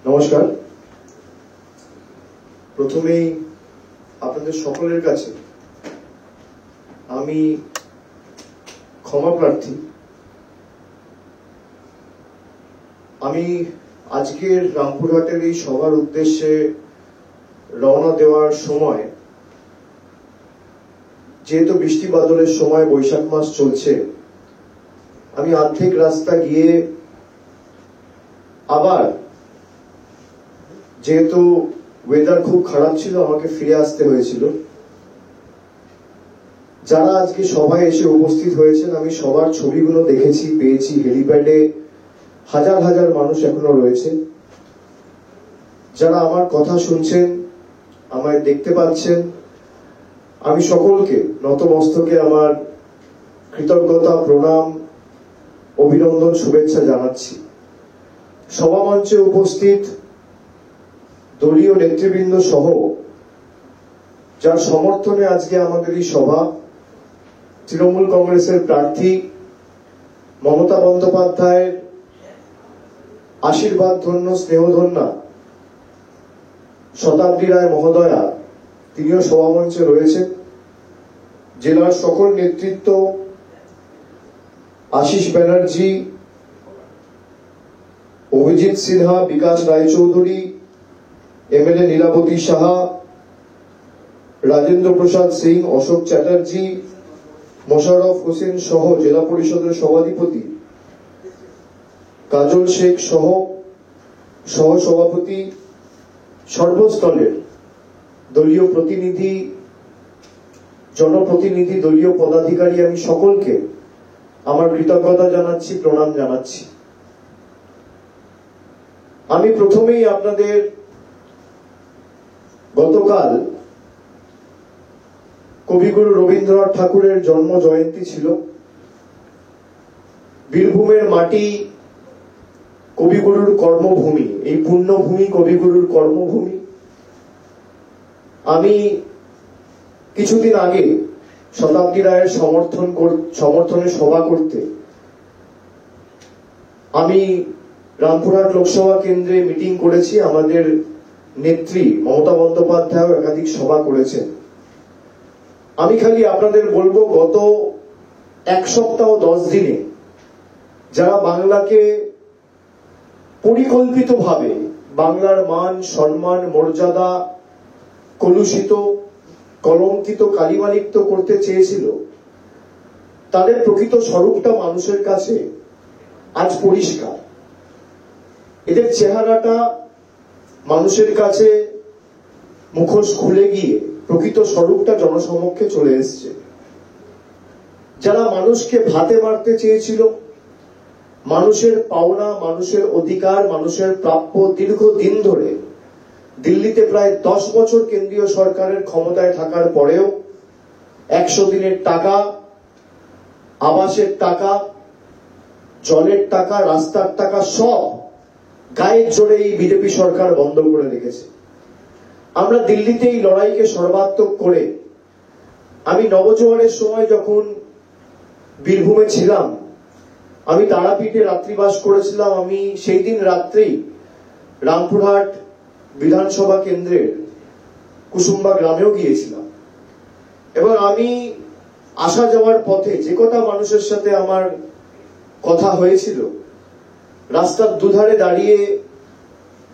নমস্কার। প্রথমেই আপনাদের সকলের কাছে আমি ক্ষমা প্রার্থী। আমি আজকের রামপুরহাটের এই সভার উদ্দেশ্যে রওনা দেওয়ার সময়, যেহেতু বৃষ্টি বাদলের সময়, বৈশাখ মাস চলছে, আমি অর্ধেক রাস্তা গিয়ে আবার, যেহেতু ওয়েদার খুব খারাপ ছিল, আমাকে ফিরে আসতে হয়েছিল। যারা আজকে সভায় এসে উপস্থিত হয়েছেন, আমি সবার ছবিগুলো দেখেছি, পেয়েছি। হেলিপ্যাডে হাজার হাজার মানুষ এখনো রয়েছে। যারা আমার কথা শুনছেন, আমায় দেখতে পাচ্ছেন, আমি সকলকে নতমস্তকে আমার কৃতজ্ঞতা, প্রণাম, অভিনন্দন, শুভেচ্ছা জানাচ্ছি। সভামঞ্চে উপস্থিত দলীয় নেতৃবৃন্দ সহ যার সমর্থনে আজকে আমাদের এই সভা, তৃণমূল কংগ্রেসের প্রার্থী মমতা বন্দ্যোপাধ্যায়ের আশীর্বাদ ধন্য, স্নেহধন্যা শতাব্দী রায় মহোদয়া, তিনিও সভামঞ্চে রয়েছেন। জেলার সকল নেতৃত্ব, আশিস ব্যানার্জি, অভিজিৎ সিনহা, বিকাশ রায়চৌধুরী, এমএলএ নীলাবতী সাহা, রাজেন্দ্র প্রসাদ সিং, অশোক চ্যাটার্জি, মোশাররফ হোসেন সহ জেলা পরিষদের সভাধিপতি, কাজল শেখ সহ সভাপতি, সর্বস্তরের দলীয় প্রতিনিধি, জনপ্রতিনিধি, দলীয় পদাধিকারী, আমি সকলকে আমার কৃতজ্ঞতা জানাচ্ছি, প্রণাম জানাচ্ছি। আমি প্রথমেই আপনাদের, গতকাল কবিগুরু রবীন্দ্রনাথ ঠাকুরের জন্ম জয়ন্তী ছিল। বীরভূমের মাটি কবিগুরুর কর্মভূমি, এই পুণ্যভূমি কবিগুরুর কর্মভূমি। আমি কিছুদিন আগে শতাব্দী রায়ের সমর্থনে সভা করতে আমি রামপুরহাট লোকসভা কেন্দ্রে মিটিং করেছি। আমাদের নেত্রী মমতা বন্দ্যোপাধ্যায় একাধিক সভা করেছেন। আমি খালি আপনাদের বলবো, গত 1 সপ্তাহ 10 দিনে যারা বাংলাকে পরিকল্পিতভাবে বাংলার মান, সম্মান, মর্যাদা কলুষিত, কলঙ্কিত, কালিমালিপ্ত করতে চেয়েছিল, তাদের প্রকৃত স্বরূপটা মানুষের কাছে আজ পরিষ্কার। এদের চেহারাটা মানুষের কাছে মুখোশ খুলে গিয়ে প্রকৃত স্বরূপটা জনসমক্ষে চলে এসছে। যারা মানুষকে ভাতে মারতে চেয়েছিল, মানুষের পাওনা, মানুষের অধিকার, মানুষের প্রাপ্য দীর্ঘদিন ধরে দিল্লিতে প্রায় 10 বছর কেন্দ্রীয় সরকারের ক্ষমতায় থাকার পরেও 100 দিনের টাকা, আবাসের টাকা, জলের টাকা, রাস্তার টাকা সব গায়ের জোরে এই বিজেপি সরকার বন্ধ করে রেখেছে। আমরা দিল্লিতে এই লড়াইকে সর্বাত্মক করে, আমি নবজোয়ারের সময় যখন বীরভূমে ছিলাম, আমি তারাপীঠে রাত্রিবাস করেছিলাম। আমি সেই দিন রাত্রেই রামপুরহাট বিধানসভা কেন্দ্রের কুসুম্বা গ্রামেও গিয়েছিলাম। এবং আমি আসা যাওয়ার পথে যে কটা মানুষের সাথে আমার কথা হয়েছিল, রাস্তার দুধারে দাঁড়িয়ে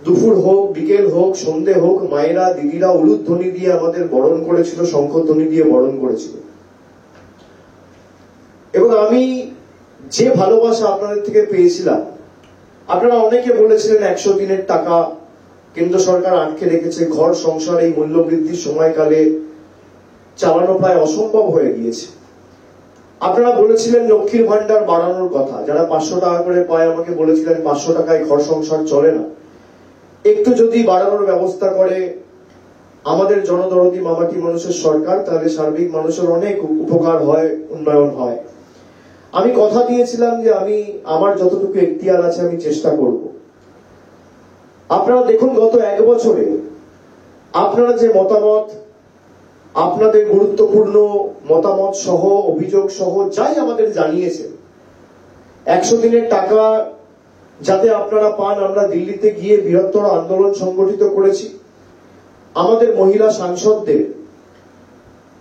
দুপুর হোক, বিকেল হোক, সন্ধে হোক, মায়েরা, দিদিরা উলুধ্বনি দিয়ে আমাদের বরণ করেছিল, শঙ্খধ্বনি দিয়ে বরণ করেছিল। এবং আমি যে ভালোবাসা আপনাদের থেকে পেয়েছিলাম, আপনারা অনেকে বলেছিলেন 100 দিনের টাকা কেন্দ্র সরকার আটকে রেখেছে, ঘর সংসার এই মূল্যবৃদ্ধির সময়কালে চালানো প্রায় অসম্ভব হয়ে গিয়েছে। আপনারা বলেছিলেন লক্ষ্মীর ভান্ডার বাড়ানোর কথা। যারা 500 টাকা করে পায় আমাকে বলেছিলেন 500 টাকায় ঘর সংসার চলে না, একটু যদি বাড়ানোর ব্যবস্থা করে আমাদের জনদরদি মামাটি মানুষের সরকার, তাহলে সার্বিক মানুষের অনেক উপকার হয়, উন্নয়ন হয়। আমি কথা দিয়েছিলাম যে আমি আমার যতটুকু এখতিয়ার আছে আমি চেষ্টা করব। আপনারা দেখুন, গত 1 বছরে আপনারা যে মতামত, আপনাদের গুরুত্বপূর্ণ মতামত সহ, অভিযোগ সহ যাই আমাদের জানিয়েছেন, 100 দিনের টাকা যাতে আপনারা পান। আমরা দিল্লিতে গিয়ে বৃহত্তর আন্দোলন সংগঠিত করেছি। আমাদের মহিলা সাংসদদের,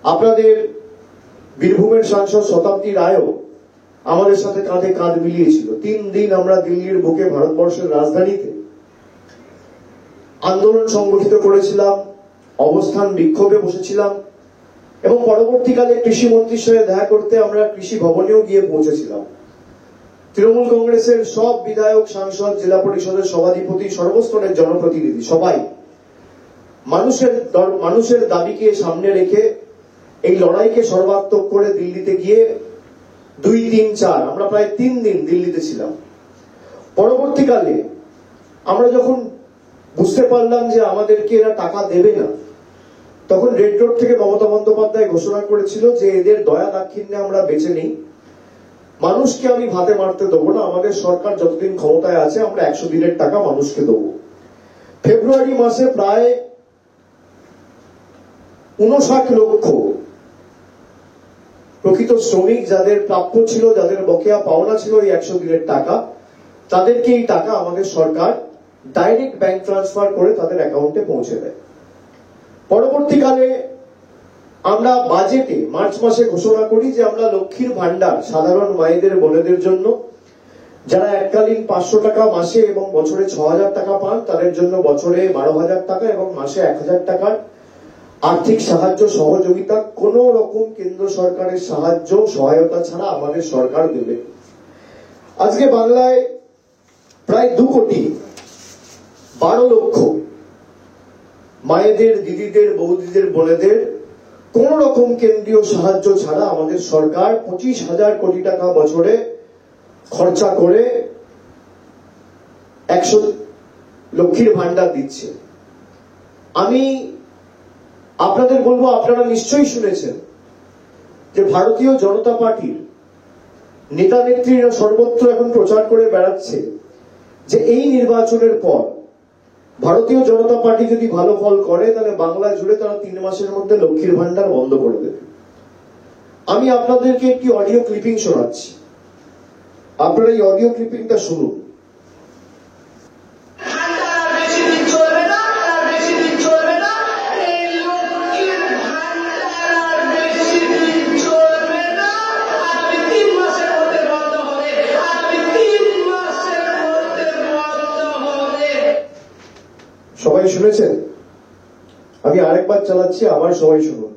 আপনাদের বীরভূমের সাংসদ শতাব্দী রায়ও আমাদের সাথে কাঁধে কাঁধ মিলিয়েছিল। 3 দিন আমরা দিল্লির বুকে, ভারতবর্ষের রাজধানীতে আন্দোলন সংগঠিত করেছিলাম, অবস্থান বিক্ষোভে বসেছিলাম এবং পরবর্তীকালে কৃষিমন্ত্রীর সাথে দেখা করতে আমরা কৃষি ভবনেও গিয়ে পৌঁছেছিলাম। তৃণমূল কংগ্রেসের সব বিধায়ক, সাংসদ, জেলা পরিষদের সভাধিপতি, সর্বস্তরের জনপ্রতিনিধি সবাই মানুষের দাবিকে সামনে রেখে এই লড়াইকে সর্বাত্মক করে দিল্লিতে গিয়ে 2, 3, 4 আমরা প্রায় 3 দিন দিল্লিতে ছিলাম। পরবর্তীকালে আমরা যখন বুঝতে পারলাম যে আমাদেরকে এরা টাকা দেবে না, তখন রেড রোড থেকে মমতা বন্দ্যোপাধ্যায় ঘোষণা করেছিল যে এদের দয়া দাক্ষিণ্যে আমরা বেঁচে নিই, মানুষকে আমি ভাতে মারতে দেবো না, আমাদের সরকার যতদিন ক্ষমতায় আছে আমরা 100 দিনের টাকা মানুষকে দেবো। ফেব্রুয়ারি মাসে প্রায় 59 লক্ষ প্রকৃত শ্রমিক যাদের প্রাপ্য ছিল, যাদের বকেয়া পাওনা ছিল এই 100 দিনের টাকা, তাদেরকে এই টাকা আমাদের সরকার ডাইরেক্ট ব্যাংক ট্রান্সফার করে তাদের অ্যাকাউন্টে পৌঁছে দেয়। পরবর্তীকালে আমরা বাজেটে মার্চ মাসে ঘোষণা করি যে আমরা লক্ষ্মীর ভান্ডার সাধারণ মায়েদের, বোনেদের জন্য যারা এককালীন 500 টাকা মাসে এবং বছরে 6000 টাকা পান, তাদের জন্য বছরে 12,000 টাকা এবং মাসে 1000 টাকার আর্থিক সাহায্য, সহযোগিতা কোন রকম কেন্দ্র সরকারের সাহায্য সহায়তা ছাড়া আমাদের সরকার দেবে। আজকে বাংলায় প্রায় 2,12,00,000 মায়েদের, দিদিদের, বৌদিদের, বোনেদের কোন রকম কেন্দ্রীয় সাহায্য ছাড়া আমাদের সরকার 25,000 কোটি টাকা বছরে খরচা করে 100 লক্ষ্মীর ভান্ডার দিচ্ছে। আমি আপনাদের বলবো, আপনারা নিশ্চয়ই শুনেছেন যে ভারতীয় জনতা পার্টির নেতা নেত্রীরা সর্বত্র এখন প্রচার করে বেড়াচ্ছে যে এই নির্বাচনের পর ভারতীয় জনতা পার্টি যদি ভালো ফল করে তাহলে বাংলা জুড়ে তারা 3 মাসের মধ্যে লক্ষ্মীর ভান্ডার বন্ধ করে দেবে। আমি আপনাদেরকে একটি অডিও ক্লিপিং শোনাচ্ছি, আপনারা এই অডিও ক্লিপিংটা শুনুন। সবাই শুনেছেন? আমি আরেকবার চালাচ্ছি, আবার সবাই শুনুন।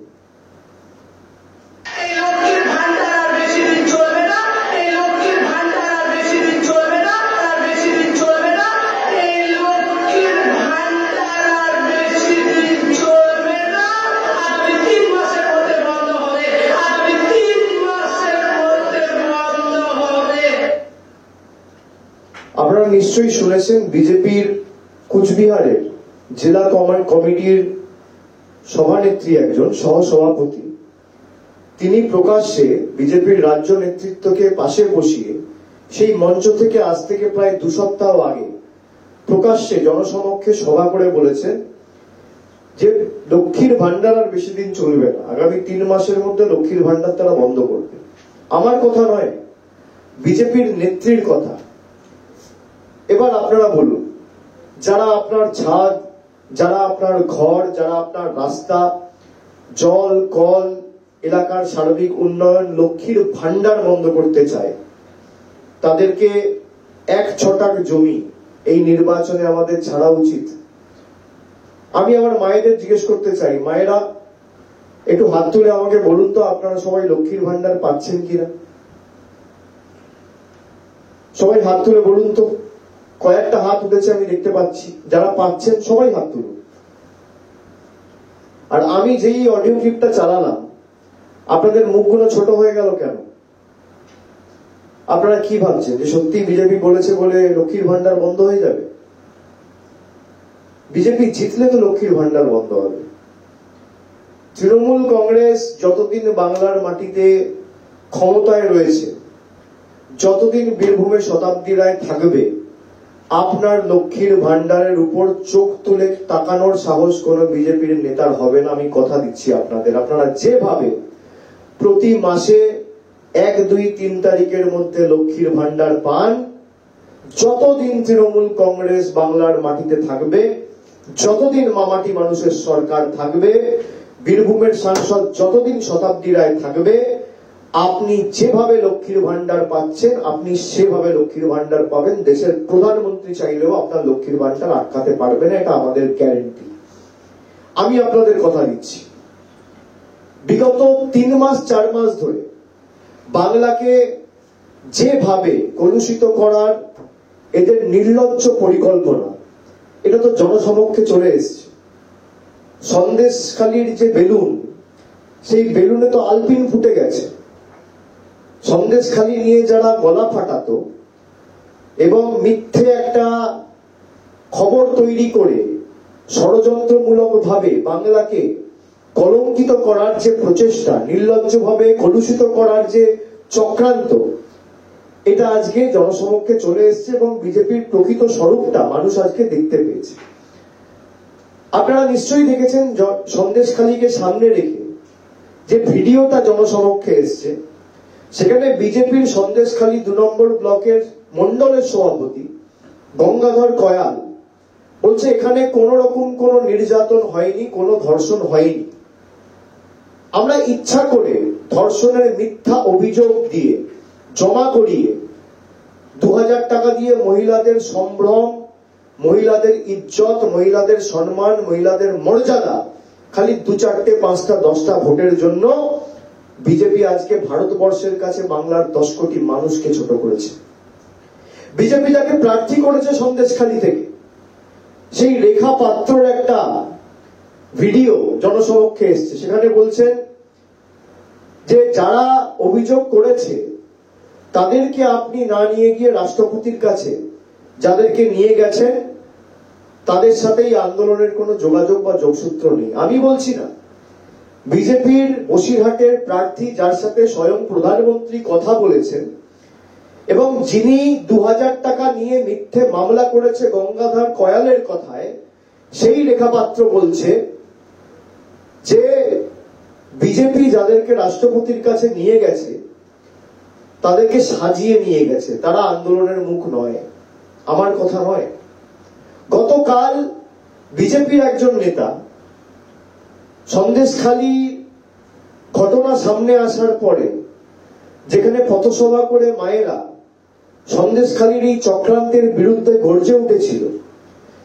আপনারা নিশ্চয়ই শুনেছেন বিজেপির কুচবিহারের জেলা কমিটির সভানেত্রী, একজন সহসভাপতি, তিনি প্রকাশ্যে বিজেপির রাজ্য নেতৃত্বকে পাশে বসিয়ে সেই মঞ্চ থেকে আজ থেকে প্রায় 2 সপ্তাহ আগে প্রকাশ্যে জনসমক্ষে সভা করে বলেছেন যে লক্ষ্মীর ভান্ডার আর বেশি দিন চলবে না, আগামী 3 মাসের মধ্যে লক্ষ্মীর ভান্ডার তারা বন্ধ করবে। আমার কথা নয়, বিজেপির নেত্রীর কথা। এবার আপনারা বলুন, যারা আপনার ছাদ, যারা আপনার ঘর, যারা আপনার রাস্তা, জল, কল, এলাকার সার্বিক উন্নয়ন, লক্ষ্মীর ভান্ডার বন্ধ করতে চায়, তাদেরকে 1 ছটাক জমি এই নির্বাচনে আমাদের ছাড়া উচিত। আমি আমার মায়েদের জিজ্ঞেস করতে চাই, মায়েরা একটু হাত তুলে আমাকে বলুন তো আপনারা সবাই লক্ষ্মীর ভান্ডার পাচ্ছেন কিনা? সবাই হাত তুলে বলুন তো। কয়েকটা হাত উঠেছে আমি দেখতে পাচ্ছি, যারা পাচ্ছেন সবাই হাত তুলুন। আর আমি যেই অডিও ক্লিপটা চালালাম, আপনাদের মুখগুলো ছোট হয়ে গেল কেন? আপনারা কি ভাবছেন যে সত্যি বিজেপি বলেছে বলে লক্ষ্মীর ভান্ডার বন্ধ হয়ে যাবে? বিজেপি জিতলে তো লক্ষ্মীর ভান্ডার বন্ধ হবে। তৃণমূল কংগ্রেস যতদিন বাংলার মাটিতে ক্ষমতায় রয়েছে, যতদিন বীরভূমে শতাব্দী রায় থাকবে, আপনার লক্ষ্মীর ভান্ডারের উপর চোখ তুলে তাকানোর সাহস কোন বিজেপির নেতার হবে না, আমি কথা দিচ্ছি আপনাদের। আপনারা যেভাবে প্রতি মাসে 1, 2, 3 তারিখের মধ্যে লক্ষ্মীর ভান্ডার পান, যতদিন তৃণমূল কংগ্রেস বাংলার মাটিতে থাকবে, যতদিন মামাটি মানুষের সরকার থাকবে, বীরভূমের সাংসদ যতদিন শতাব্দী রায় থাকবে, আপনি যেভাবে লক্ষ্মীর ভান্ডার পাচ্ছেন আপনি সেভাবে লক্ষ্মীর ভান্ডার পাবেন। দেশের প্রধানমন্ত্রী চাইলেও আপনার লক্ষ্মীর ভান্ডার আটকাতে পারবে না, এটা আমাদের গ্যারেন্টি। আমি আপনাদের কথা দিচ্ছি, বিগত 3 মাস 4 মাস ধরে বাংলাকে যেভাবে কলুষিত করার এদের নির্লজ্জ পরিকল্পনা, এটা তো জনসমক্ষে চলে এসছে। সন্দেশখালীর যে বেলুন, সেই বেলুনে তো আলপিন ফুটে গেছে। সন্দেশখালী নিয়ে যারা গলা ফাটাতো এবং মিথ্যে একটা খবর তৈরি করে ষড়যন্ত্রমূলক ভাবে বাংলাকে কলঙ্কিত করার যে প্রচেষ্টা, নির্লজ্জভাবে কলুষিত করার যে চক্রান্ত, এটা আজকে জনসমক্ষে চলে এসছে এবং বিজেপির প্রকৃত স্বরূপটা মানুষ আজকে দেখতে পেয়েছে। আপনারা নিশ্চয়ই দেখেছেন সন্দেশখালীকে সামনে রেখে যে ভিডিওটা জনসমক্ষে এসছে, সেখানে বিজেপির সন্দেশখালী 2 নম্বর ব্লকের মন্ডলের সভাপতি গঙ্গাধর কয়াল বলছে এখানে কোন রকম কোন নির্যাতন হয়নি, কোনো ধর্ষণ হয়নি। আমরা ইচ্ছা করে ধর্ষণের মিথ্যা অভিযোগ দিয়ে জমা করিয়ে 2000 টাকা দিয়ে মহিলাদের সম্ভ্রম, মহিলাদের ইজ্জত, মহিলাদের সম্মান, মহিলাদের মর্যাদা খালি 2, 4, 5, 10টা ভোটের জন্য বিজেপি আজকে ভারতবর্ষের কাছে বাংলার 10 কোটি মানুষকে ছোট করেছে। বিজেপি যাকে প্রার্থী করেছে সন্দেশখালী থেকে, সেই রেখা পাত্রর একটা ভিডিও জনসমক্ষে এসছে। সেখানে বলছেন যে যারা অভিযোগ করেছে তাদেরকে আপনি না নিয়ে গিয়ে রাষ্ট্রপতির কাছে যাদেরকে নিয়ে গেছেন তাদের সাথে এই আন্দোলনের কোনো যোগাযোগ বা যোগসূত্র নেই। আমি বলছি না, বিজেপির বসিরহাটের প্রার্থী যার সাথে স্বয়ং প্রধানমন্ত্রী কথা বলেছেন এবং যিনি 2000 টাকা নিয়ে মিথ্যে মামলা করেছে গঙ্গাধর কয়ালের কথায়, সেই রেখাপাত্র বলছে যে বিজেপি যাদেরকে রাষ্ট্রপতির কাছে নিয়ে গেছে তাদেরকে সাজিয়ে নিয়ে গেছে, তারা আন্দোলনের মুখ নয়। আমার কথা নয়। গতকাল বিজেপির একজন নেতা সন্দেশখালী ঘটনা সামনে আসার পরে যেখানে পথসভা করে মায়েরা সন্দেশখালীর এই চক্রান্তের বিরুদ্ধে গর্জে উঠেছিল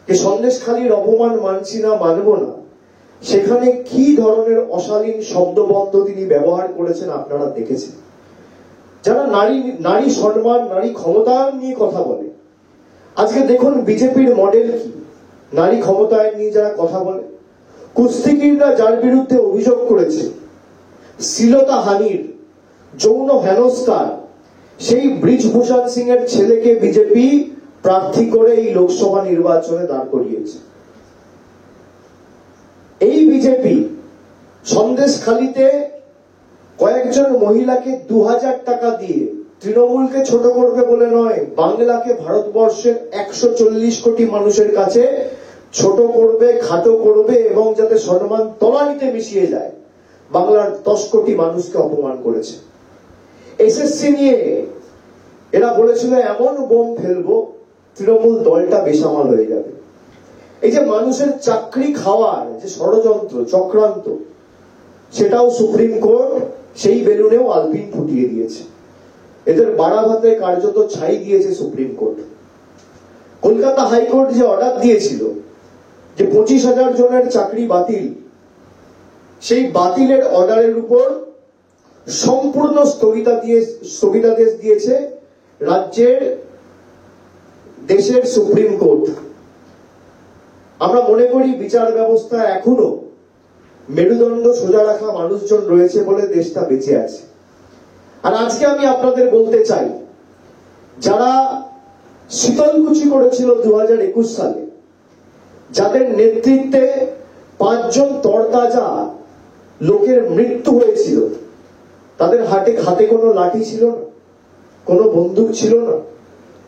যে সন্দেশখালীর অপমান মানছি না, মানব না, সেখানে কি ধরনের অশালীন শব্দবন্ধ তিনি ব্যবহার করেছেন আপনারা দেখেছেন। যারা নারী সম্মান, নারী ক্ষমতায়ন নিয়ে কথা বলে, আজকে দেখুন বিজেপির মডেল কি। নারী ক্ষমতায়ন নিয়ে যারা কথা বলে, কুস্তিগিররা যার বিরুদ্ধে অভিযোগ করেছে শ্লীলতাহানির, যৌন হেনস্থার, সেই ব্রিজভূষণ সিং এর ছেলেকে বিজেপি প্রার্থী করে এই লোকসভা নির্বাচনে দাঁড় করিয়েছে। এই বিজেপি সন্দেশখালীতে কয়েকজন মহিলাকে 2000 টাকা দিয়ে তৃণমূলকে ছোট করবে বলে নয়, বাংলাকে ভারতবর্ষের 140 কোটি মানুষের কাছে ছোট করবে, খাটো করবে এবং যাতে সম্মান তলানিতে মিশিয়ে যায়, বাংলার 10 কোটি মানুষকে অপমান করেছে। এসএসসি নিয়ে এরা বলেছিল এমন বোম ফেলবো তৃণমূল দলটা বেসামাল হয়ে যাবে। এই যে মানুষের চাকরি খাওয়ার যে ষড়যন্ত্র চক্রান্ত, সেটাও সুপ্রিম কোর্ট সেই বেলুনেও আলপিন ফুটিয়ে দিয়েছে। এদের বাড়াভাতে কার্যত ছাই দিয়েছে সুপ্রিম কোর্ট। কলকাতা হাইকোর্ট যে অর্ডার দিয়েছিল যে 25,000 জনের চাকরি বাতিল, সেই বাতিলের অর্ডারের উপর সম্পূর্ণ স্থগিতাদেশ দিয়েছে রাজ্যের দেশের সুপ্রিম কোর্ট। আমরা মনে করি বিচার ব্যবস্থা এখনো মেরুদণ্ড সোজা রাখা মানুষজন রয়েছে বলে দেশটা বেঁচে আছে। আর আজকে আমি আপনাদের বলতে চাই, যারা শীতলকুচি করেছিল 2021 সালে, যাদের নেতৃত্বে 5 জন তরতাজা লোকের মৃত্যু হয়েছিল, তাদের হাতে কোনো লাঠি ছিল না, কোনো বন্দুক ছিল না,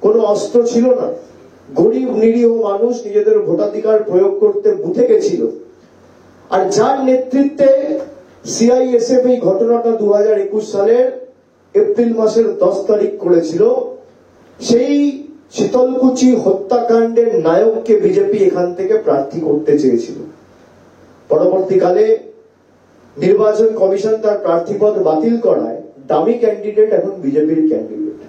কোনো অস্ত্র ছিল না। গরিব নিরীহ মানুষ নিজেদের ভোটাধিকার প্রয়োগ করতে বুথে গেছিল। আর যার নেতৃত্বে সিআইএসএফ এই ঘটনাটা 2021 সালের এপ্রিল মাসের 10 তারিখ করেছিল, সেই শীতলকুচি হত্যাকাণ্ডের নায়ককে বিজেপি এখান থেকে প্রার্থী করতে চেয়েছিল। পরবর্তীকালে নির্বাচন কমিশন তার প্রার্থীপদ বাতিল করায় দামি ক্যান্ডিডেট এখন বিজেপির ক্যান্ডিডেট।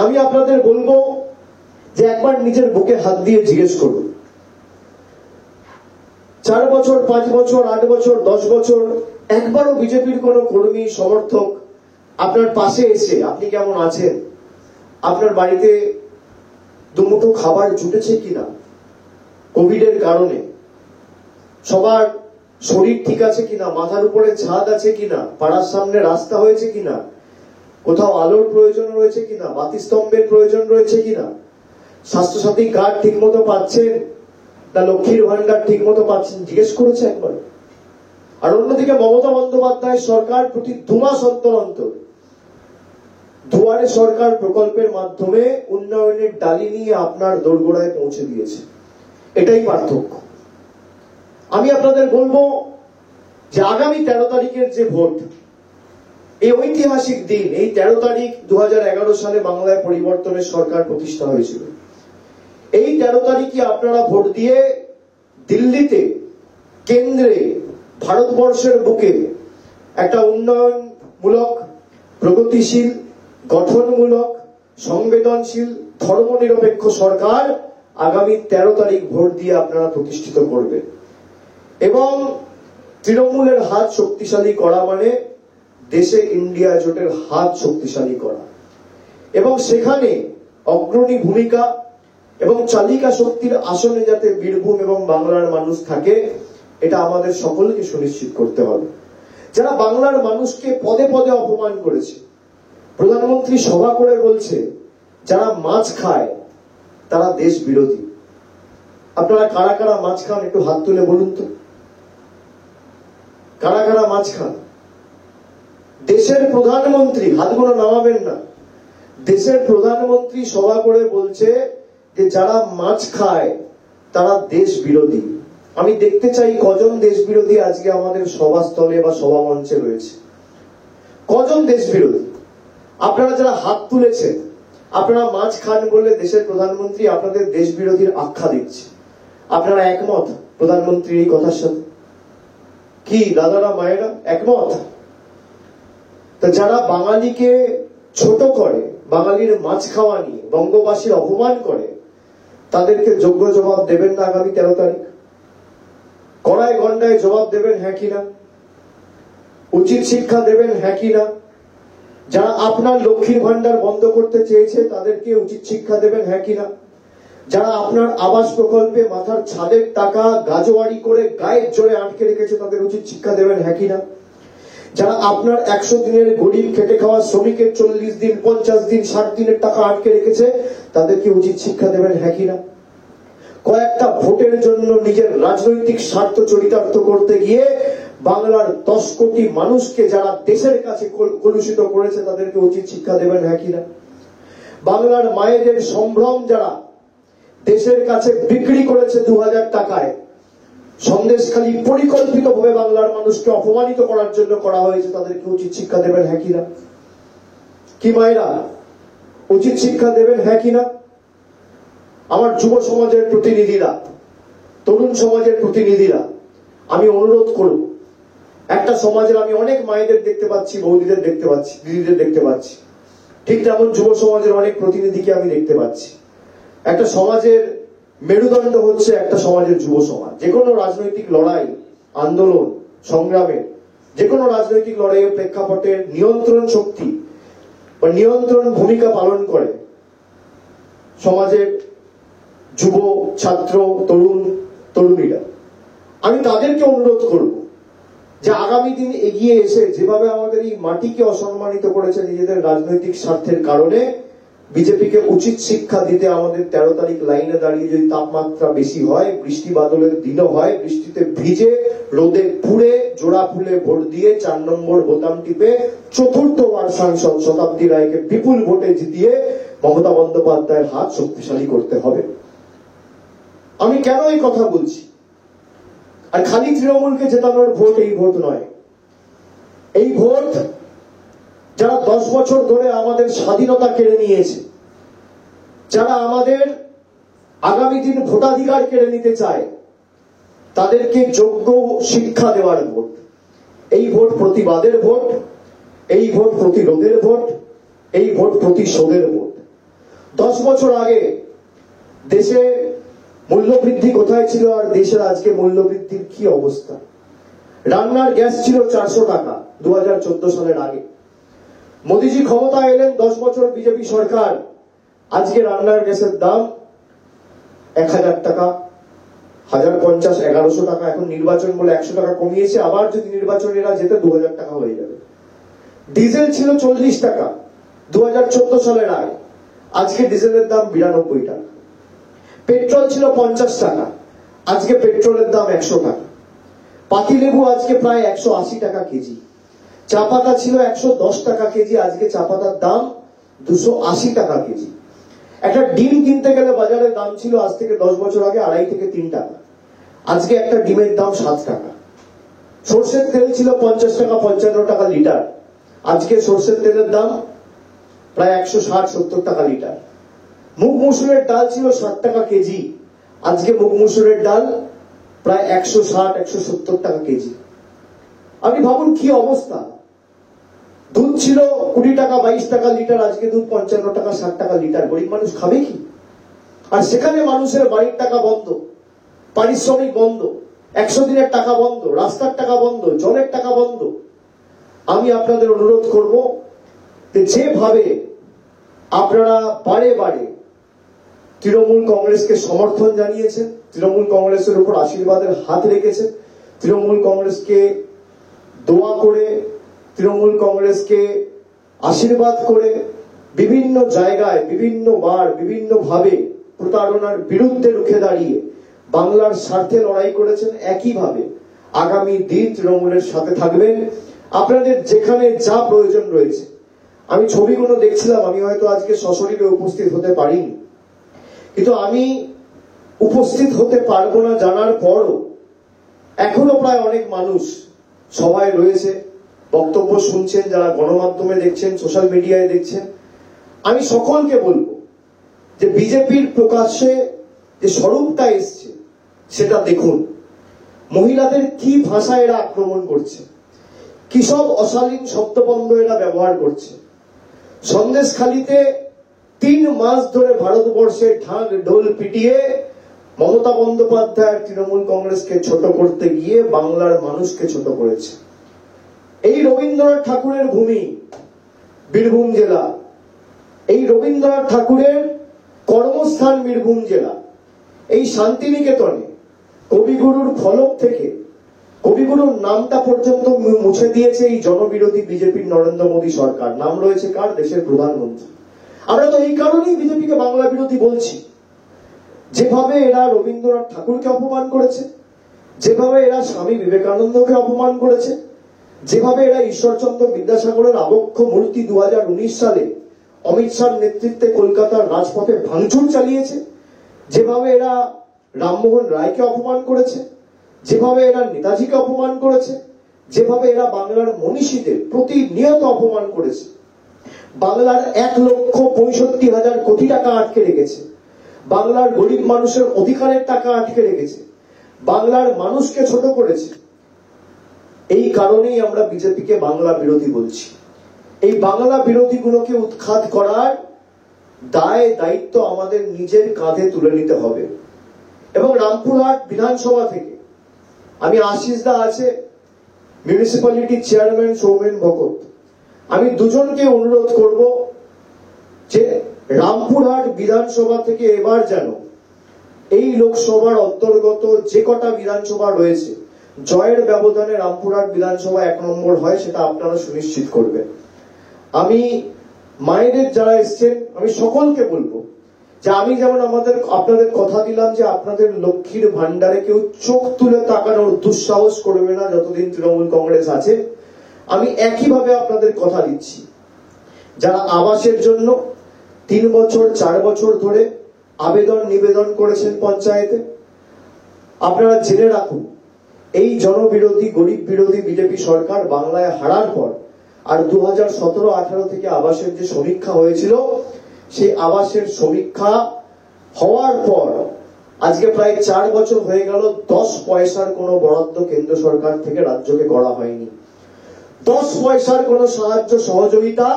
আমি আপনাদের বলবো যে একবার নিজের বুকে হাত দিয়ে জিজ্ঞেস করুন, 4 বছর, 5 বছর, 8 বছর, 10 বছর একবারও বিজেপির কোন কর্মী সমর্থক আপনার পাশে এসে আপনি কেমন আছেন, আপনার বাড়িতে দুমুঠো খাবার জুটেছে কিনা, কোভিডের কারণে সবার শরীর ঠিক আছে কিনা, মাথার উপরে ছাদ আছে কিনা, পাড়ার সামনে রাস্তা হয়েছে কিনা, কোথাও আলোর প্রয়োজন রয়েছে কিনা, বাতিস্তম্ভের প্রয়োজন রয়েছে কিনা, স্বাস্থ্যসাথী কার্ড ঠিক মতো পাচ্ছেন না লক্ষ্মীর ভান্ডার ঠিক মতো পাচ্ছেন, জিজ্ঞেস করেছে একবার? আর অন্যদিকে মমতা বন্দ্যোপাধ্যায় সরকার প্রতি 2 মাস অন্তর অন্তর দুয়ারে সরকার প্রকল্পের মাধ্যমে উন্নয়নের ডালি নিয়ে আপনার দোরগোড়ায় পৌঁছে দিয়েছে। এটাই পার্থক্য। আমি আপনাদের বলবো যে আগামী 13 তারিখের যে ভোট, এই ঐতিহাসিক দিন, এই 13 তারিখ 2011 সালে বাংলায় পরিবর্তনের সরকার প্রতিষ্ঠা হয়েছিল। এই 13 তারিখে আপনারা ভোট দিয়ে দিল্লিতে, কেন্দ্রে, ভারতবর্ষের বুকে একটা উন্নয়নমূলক, প্রগতিশীল, গঠনমূলক, সংবেদনশীল, ধর্মনিরপেক্ষ সরকার আগামী 13 তারিখ ভোট দিয়ে আপনারা প্রতিষ্ঠিত করবেন। এবং তৃণমূলের হাত শক্তিশালী করা মানে দেশে ইন্ডিয়া জোটের হাত শক্তিশালী করা, এবং সেখানে অগ্রণী ভূমিকা এবং চালিকা শক্তির আসনে যাতে বীরভূম এবং বাংলার মানুষ থাকে, এটা আমাদের সকলকে সুনিশ্চিত করতে হবে। যারা বাংলার মানুষকে পদে পদে অপমান করেছে, প্রধানমন্ত্রী সভা করে বলছে যারা মাছ খায় তারা দেশ বিরোধী। আপনারা কারা কারা মাছ খান একটু হাত তুলে বলুন তো, কারা কারা মাছ খান? দেশের প্রধানমন্ত্রী, হাতগুলো নামাবেন না, দেশের প্রধানমন্ত্রী সভা করে বলছে যে যারা মাছ খায় তারা দেশ বিরোধী। আমি দেখতে চাই কজন দেশ বিরোধী আজকে আমাদের সভাস্থলে বা সভা মঞ্চে রয়েছে, কজন দেশ বিরোধী? আপনারা যারা হাত তুলেছেন, আপনারা মাছ খান বললে দেশের প্রধানমন্ত্রী আপনাদের দেশ বিরোধীর আখ্যা দিচ্ছে। আপনারা একমত প্রধানমন্ত্রীর এই কথার সাথে? কি দাদারা মায়েরা একমত? তো যারা বাঙালিকে ছোট করে, বাঙালির মাছ খাওয়া নিয়ে বঙ্গবাসীর অপমান করে, তাদেরকে যোগ্য জবাব দেবেন না আগামী 13 তারিখ? কড়ায় গন্ডায় জবাব দেবেন হ্যাঁ কিনা? উচিত শিক্ষা দেবেন হ্যাঁ কিনা? যারা আপনার লক্ষ্মীর ভান্ডার বন্ধ করতে চেয়েছে তাদেরকে উচিত শিক্ষা দেবেন হ্যাঁ কিনা? যারা আপনার আবাস প্রকল্পে মাথার ছাদের টাকা গাজোয়ারি করে গায়ের জোরে আটকে রেখেছে তাদের উচিত শিক্ষা দেবেন হ্যাঁ কিনা? যারা আপনার 100 দিনের গরিব খেটে খাওয়া শ্রমিকের 40 দিন, 50 দিন, 60 দিনের টাকা আটকে রেখেছে তাদেরকে উচিত শিক্ষা দেবেন হ্যাঁ কিনা? কয়েকটা ভোটের জন্য নিজের রাজনৈতিক স্বার্থ চরিতার্থ করতে গিয়ে বাংলার 10 কোটি মানুষকে যারা দেশের কাছে কলুষিত করেছে তাদেরকে উচিত শিক্ষা দেবেন হ্যাঁ কিনা? বাংলার মায়েদের সম্ভ্রম যারা দেশের কাছে বিক্রি করেছে 2000 টাকায়, সন্দেশখালী পরিকল্পিতভাবে বাংলার মানুষকে অপমানিত করার জন্য করা হয়েছে, তাদেরকে উচিত শিক্ষা দেবেন হ্যাঁ কিনা? কি মায়েরা উচিত শিক্ষা দেবেন হ্যাঁ কিনা? আমার যুব সমাজের প্রতিনিধিরা, তরুণ সমাজের প্রতিনিধিরা, আমি অনুরোধ করব, একটা সমাজের আমি অনেক মায়েদের দেখতে পাচ্ছি, বৌদিদের দেখতে পাচ্ছি, দিদিদের দেখতে পাচ্ছি, ঠিক তেমন যুব সমাজের অনেক প্রতিনিধিকে আমি দেখতে পাচ্ছি। একটা সমাজের মেরুদণ্ড হচ্ছে একটা সমাজের যুব সমাজ। যে কোনো রাজনৈতিক লড়াই, আন্দোলন, সংগ্রামে, যে কোনো রাজনৈতিক লড়াইয়ের প্রেক্ষাপটের নিয়ন্ত্রণ শক্তি বা নিয়ন্ত্রণ ভূমিকা পালন করে সমাজের যুব, ছাত্র, তরুণ, তরুণীরা। আমি তাদেরকে অনুরোধ করব যে আগামী দিন এগিয়ে এসে যেভাবে আমাদের এই মাটিকে অসম্মানিত করেছে নিজেদের রাজনৈতিক স্বার্থের কারণে, বিজেপিকে উচিত শিক্ষা দিতে আমাদের 13 তারিখ লাইনে দাঁড়িয়ে যদি তাপমাত্রা বেশি হয়, বৃষ্টি বাদলের দিনও হয়, বৃষ্টিতে ভিজে রোদে পুড়ে জোড়া ফুলে ভোট দিয়ে 4 নম্বর বোতাম টিপে 4র্থবার সাংসদ শতাব্দী রায়কে বিপুল ভোটে জিতিয়ে মমতা বন্দ্যোপাধ্যায়ের হাত শক্তিশালী করতে হবে। আমি কেন এই কথা বলছি? আর খালি তৃণমূলকে জেতানোর ভোট এই ভোট নয়। এই ভোট যারা 10 বছর ধরে আমাদের স্বাধীনতা কেড়ে নিয়েছে, যারা আমাদের আগামী দিন ভোটাধিকার কেড়ে নিতে চায় তাদেরকে যোগ্য শিক্ষা দেওয়ার ভোট। এই ভোট প্রতিবাদের ভোট, এই ভোট প্রতিরোধের ভোট, এই ভোট প্রতিশোধের ভোট। 10 বছর আগে দেশে মূল্যবৃদ্ধি কোথায় ছিল আর দেশের আজকে মূল্যবৃদ্ধির কি অবস্থা? রান্নার গ্যাস ছিল 400 টাকা 2014 সালের আগে। মোদিজি ক্ষমতা এলেন, 10 বছর বিজেপি সরকার, আজকে রান্নার গ্যাসের দাম 1000 টাকা, 1050, 1100 টাকা। এখন নির্বাচন বলে 100 টাকা কমিয়েছে, আবার যদি নির্বাচন এরা যেতে 2000 টাকা হয়ে যাবে। ডিজেল ছিল 40 টাকা 2014 সালের আগে, আজকে ডিজেলের দাম 92 টাকা। পেট্রোল ছিল 50 টাকা, আজকে পেট্রোলের দাম 100 টাকা। পাতিলেবু আজকে প্রায় 180 টাকা কেজি। চা পাতা ছিল 110 টাকা কেজি, আজকে চা পাতার দাম 280 টাকা কেজি। একটা ডিম কিনতে গেলে বাজারের দাম ছিল আজ থেকে 10 বছর আগে 2.5 থেকে 3 টাকা, আজকে একটা ডিমের দাম 7 টাকা। সরষের তেল ছিল 50 টাকা 55 টাকা লিটার, আজকে সরষের তেলের দাম প্রায় 160-70 টাকা লিটার। মুগ মসুরের ডাল ছিল 60 টাকা কেজি, আজকে মুগ মসুরের ডাল প্রায় 160-170 টাকা কেজি। আপনি ভাবুন কি অবস্থা। দুধ ছিল 20 টাকা 22 টাকা লিটার, আজকে দুধ 55 টাকা 60 টাকা লিটার। গরিব মানুষ খাবে কি? আর সেখানে মানুষের বাড়ির টাকা বন্ধ, পারিশ্রমিক বন্ধ, 100 দিনের টাকা বন্ধ, রাস্তার টাকা বন্ধ, জলের টাকা বন্ধ। আমি আপনাদের অনুরোধ করব যে যেভাবে আপনারা বারে বারে তৃণমূল কংগ্রেসকে সমর্থন জানিয়েছেন, তৃণমূল কংগ্রেসের উপর আশীর্বাদের হাত রেখেছেন, তৃণমূল কংগ্রেসকে দোয়া করে, তৃণমূল কংগ্রেসকে আশীর্বাদ করে বিভিন্ন জায়গায় বিভিন্নবার বিভিন্নভাবে প্রতারণার বিরুদ্ধে রুখে দাঁড়িয়ে বাংলার স্বার্থে লড়াই করেছেন, একইভাবে আগামী দিন তৃণমূলের সাথে থাকবেন। আপনাদের যেখানে যা প্রয়োজন রয়েছে, আমি ছবিগুলো দেখছিলাম, আমি হয়তো আজকে সশরীরে উপস্থিত হতে পারিনি, কিন্তু আমি উপস্থিত হতে পারবো না জানার পরও এখনো প্রায় অনেক মানুষ সবাই রয়েছে, বক্তব্য শুনছেন, যারা গণমাধ্যমে দেখছেন, সোশ্যাল মিডিয়ায় দেখছেন। আমি সকলকে বলবো যে বিজেপির প্রকাশ্যে যে স্বরূপটা এসছে সেটা দেখুন। মহিলাদের কি ভাষায় এরা আক্রমণ করছে, কি সব অশালীন শব্দবন্ধ এরা ব্যবহার করছে। সন্দেশখালিতে 3 মাস ধরে ভারতবর্ষে ঢাক ঢোল পিটিয়ে মমতা বন্দ্যোপাধ্যায় তৃণমূল কংগ্রেসকে ছোট করতে গিয়ে বাংলার মানুষকে ছোট করেছে। এই রবীন্দ্রনাথ ঠাকুরের ভূমি বীরভূম জেলা, এই রবীন্দ্রনাথ ঠাকুরের কর্মস্থান বীরভূম জেলা, এই শান্তিনিকেতনে কবিগুরুর ফলক থেকে কবিগুরুর নামটা পর্যন্ত মুছে দিয়েছে এই জনবিরোধী বিজেপির নরেন্দ্র মোদী সরকার। নাম রয়েছে কার? দেশের প্রধানমন্ত্রী। আমরা তো এই কারণেই বিজেপিকে বাংলা বিরোধী বলছি। যেভাবে এরা রবীন্দ্রনাথ ঠাকুরকে অপমান করেছে, যেভাবে এরা স্বামী বিবেকানন্দকে অপমান করেছে, যেভাবে এরা ঈশ্বরচন্দ্র বিদ্যাসাগরের আবক্ষ মূর্তি 2019 সালে অমিত শাহর নেতৃত্বে কলকাতার রাজপথে ভাঙচুর চালিয়েছে, যেভাবে এরা রামমোহন রায়কে অপমান করেছে, যেভাবে এরা নেতাজিকে অপমান করেছে, যেভাবে এরা বাংলার মনীষীদের প্রতিনিয়ত অপমান করেছে, বাংলার 1,65,000 কোটি টাকা আটকে রেখেছে, বাংলার গরিব মানুষের অধিকারের টাকা আটকে রেখেছে, বাংলার মানুষকে ছোট করেছে। এই কারণেই আমরা বিজেপিকে বাংলা বিরোধী বলছি। এই বাংলা বিরোধীগুলোকে উৎখাত করার দায় দায়িত্ব আমাদের নিজের কাঁধে তুলে নিতে হবে। এবং রামপুরহাট বিধানসভা থেকে আমি আশিস দা আছে, মিউনিসিপ্যালিটি চেয়ারম্যান সৌমেন ভকত, আমি দুজনকে অনুরোধ করব যে রামপুরহাট বিধানসভা থেকে এবার যেন এই লোকসভার অন্তর্গত যে কটা বিধানসভা রয়েছে জয়ের ব্যবধানে রামপুরহাট বিধানসভা 1 নম্বর হয়, সেটা আপনারা সুনিশ্চিত করবেন। আমি মায়েদের যারা এসছেন আমি সকলকে বলবো যে আমি যেমন আপনাদের কথা দিলাম যে আপনাদের লক্ষ্মীর ভান্ডারে কেউ চোখ তুলে তাকানোর দুঃসাহস করবে না যতদিন তৃণমূল কংগ্রেস আছে, আমি একইভাবে আপনাদের কথা দিচ্ছি যারা আবাসের জন্য 3 বছর 4 বছর ধরে আবেদন নিবেদন করেছেন পঞ্চায়েতে, আপনারা জেনে রাখুন এই জনবিরোধী গরিব বিরোধী বিজেপি সরকার বাংলায় হারার পর আর 2017-18 থেকে আবাসের যে সমীক্ষা হয়েছিল সেই আবাসের সমীক্ষা হওয়ার পর আজকে প্রায় 4 বছর হয়ে গেল, 10 পয়সার কোনো বরাদ্দ কেন্দ্র সরকার থেকে রাজ্যকে করা হয়নি। 10 পয়সার কোনো সাহায্য সহযোগিতা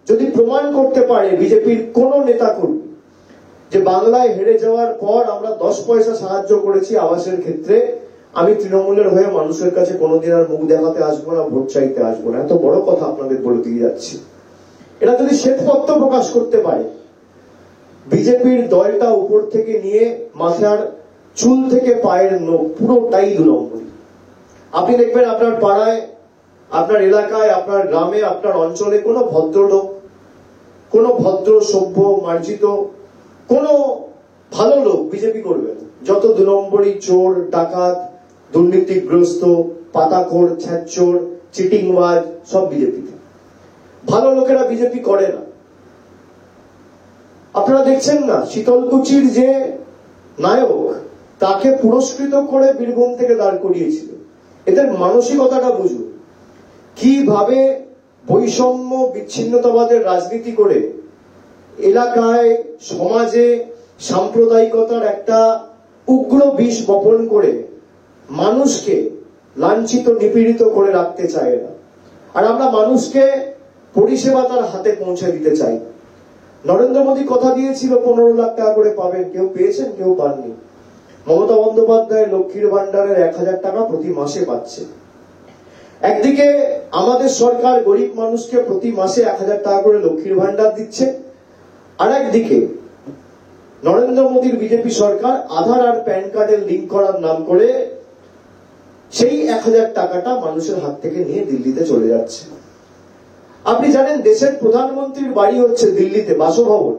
যদি প্রমাণ করতে পারে বিজেপির কোন নেতা কর্মী যে বাংলায় হেরে যাওয়ার পর আমরা 10 পয়সা সাহায্য করেছি আবাসের ক্ষেত্রে, আমি তৃণমূলের হয়ে মানুষের কাছে কোনোদিন আর মুখ দেখাতে আসবো না, ভোট চাইতে আসবো না। এত বড় কথা আপনাদের বলে দিয়ে যাচ্ছি। এরা যদি শ্বেতপত্র প্রকাশ করতে পারে, বিজেপির দলটা উপর থেকে নিয়ে মাথার চুল থেকে পায়ের নখ পুরোটাই 2 নম্বরই। আপনি দেখবেন আপনার পাড়ায়, আপনার এলাকায়, আপনার গ্রামে, আপনার অঞ্চলে কোনো ভদ্রলোক, কোনো ভদ্র সভ্য মার্জিত কোনো ভালো লোক বিজেপি করবেন। যত 2 নম্বরই চোর, ডাকাত, দুর্নীতিগ্রস্ত, পাতাখোর, ছ্যাঁচোর, চিটিংবাজ সব বিজেপিতে। ভালো লোকেরা বিজেপি করে না। আপনারা দেখছেন না, শীতলকুচির যে নায়ক তাকে পুরস্কৃত করে বীরভূম থেকে দাঁড় করিয়েছিল। এদের মানসিকতাটা বুঝুন, কিভাবে বৈষম্য বিচ্ছিন্নতাবাদের রাজনীতি করে এলাকায়, সমাজে সাম্প্রদায়িকতার একটা উগ্র বিষ বপন করে মানুষকে লাঞ্ছিত নিপীড়িত করে রাখতে চায় না। আর আমরা মানুষকে পরিষেবা তার হাতে পৌঁছে দিতে চাই। নরেন্দ্র মোদী কথা দিয়েছিল 15 লাখ টাকা করে পাবেন, কেউ পেয়েছেন, কেউ পাননি। মমতা বন্দ্যোপাধ্যায় লক্ষ্মীর ভান্ডারের 1000 টাকা প্রতি মাসে পাচ্ছে। একদিকে আমাদের সরকার গরিব মানুষকে প্রতি মাসে 1000 টাকা করে লক্ষ্মীর ভান্ডার দিচ্ছে, আর একদিকে নরেন্দ্র মোদীর বিজেপি সরকার আধার আর প্যান কার্ডের লিঙ্ক করার নাম করে সেই 1000 টাকাটা মানুষের হাত থেকে নিয়ে দিল্লিতে চলে যাচ্ছে। আপনি জানেন দেশের প্রধানমন্ত্রীর বাড়ি হচ্ছে দিল্লিতে, বাসভবন,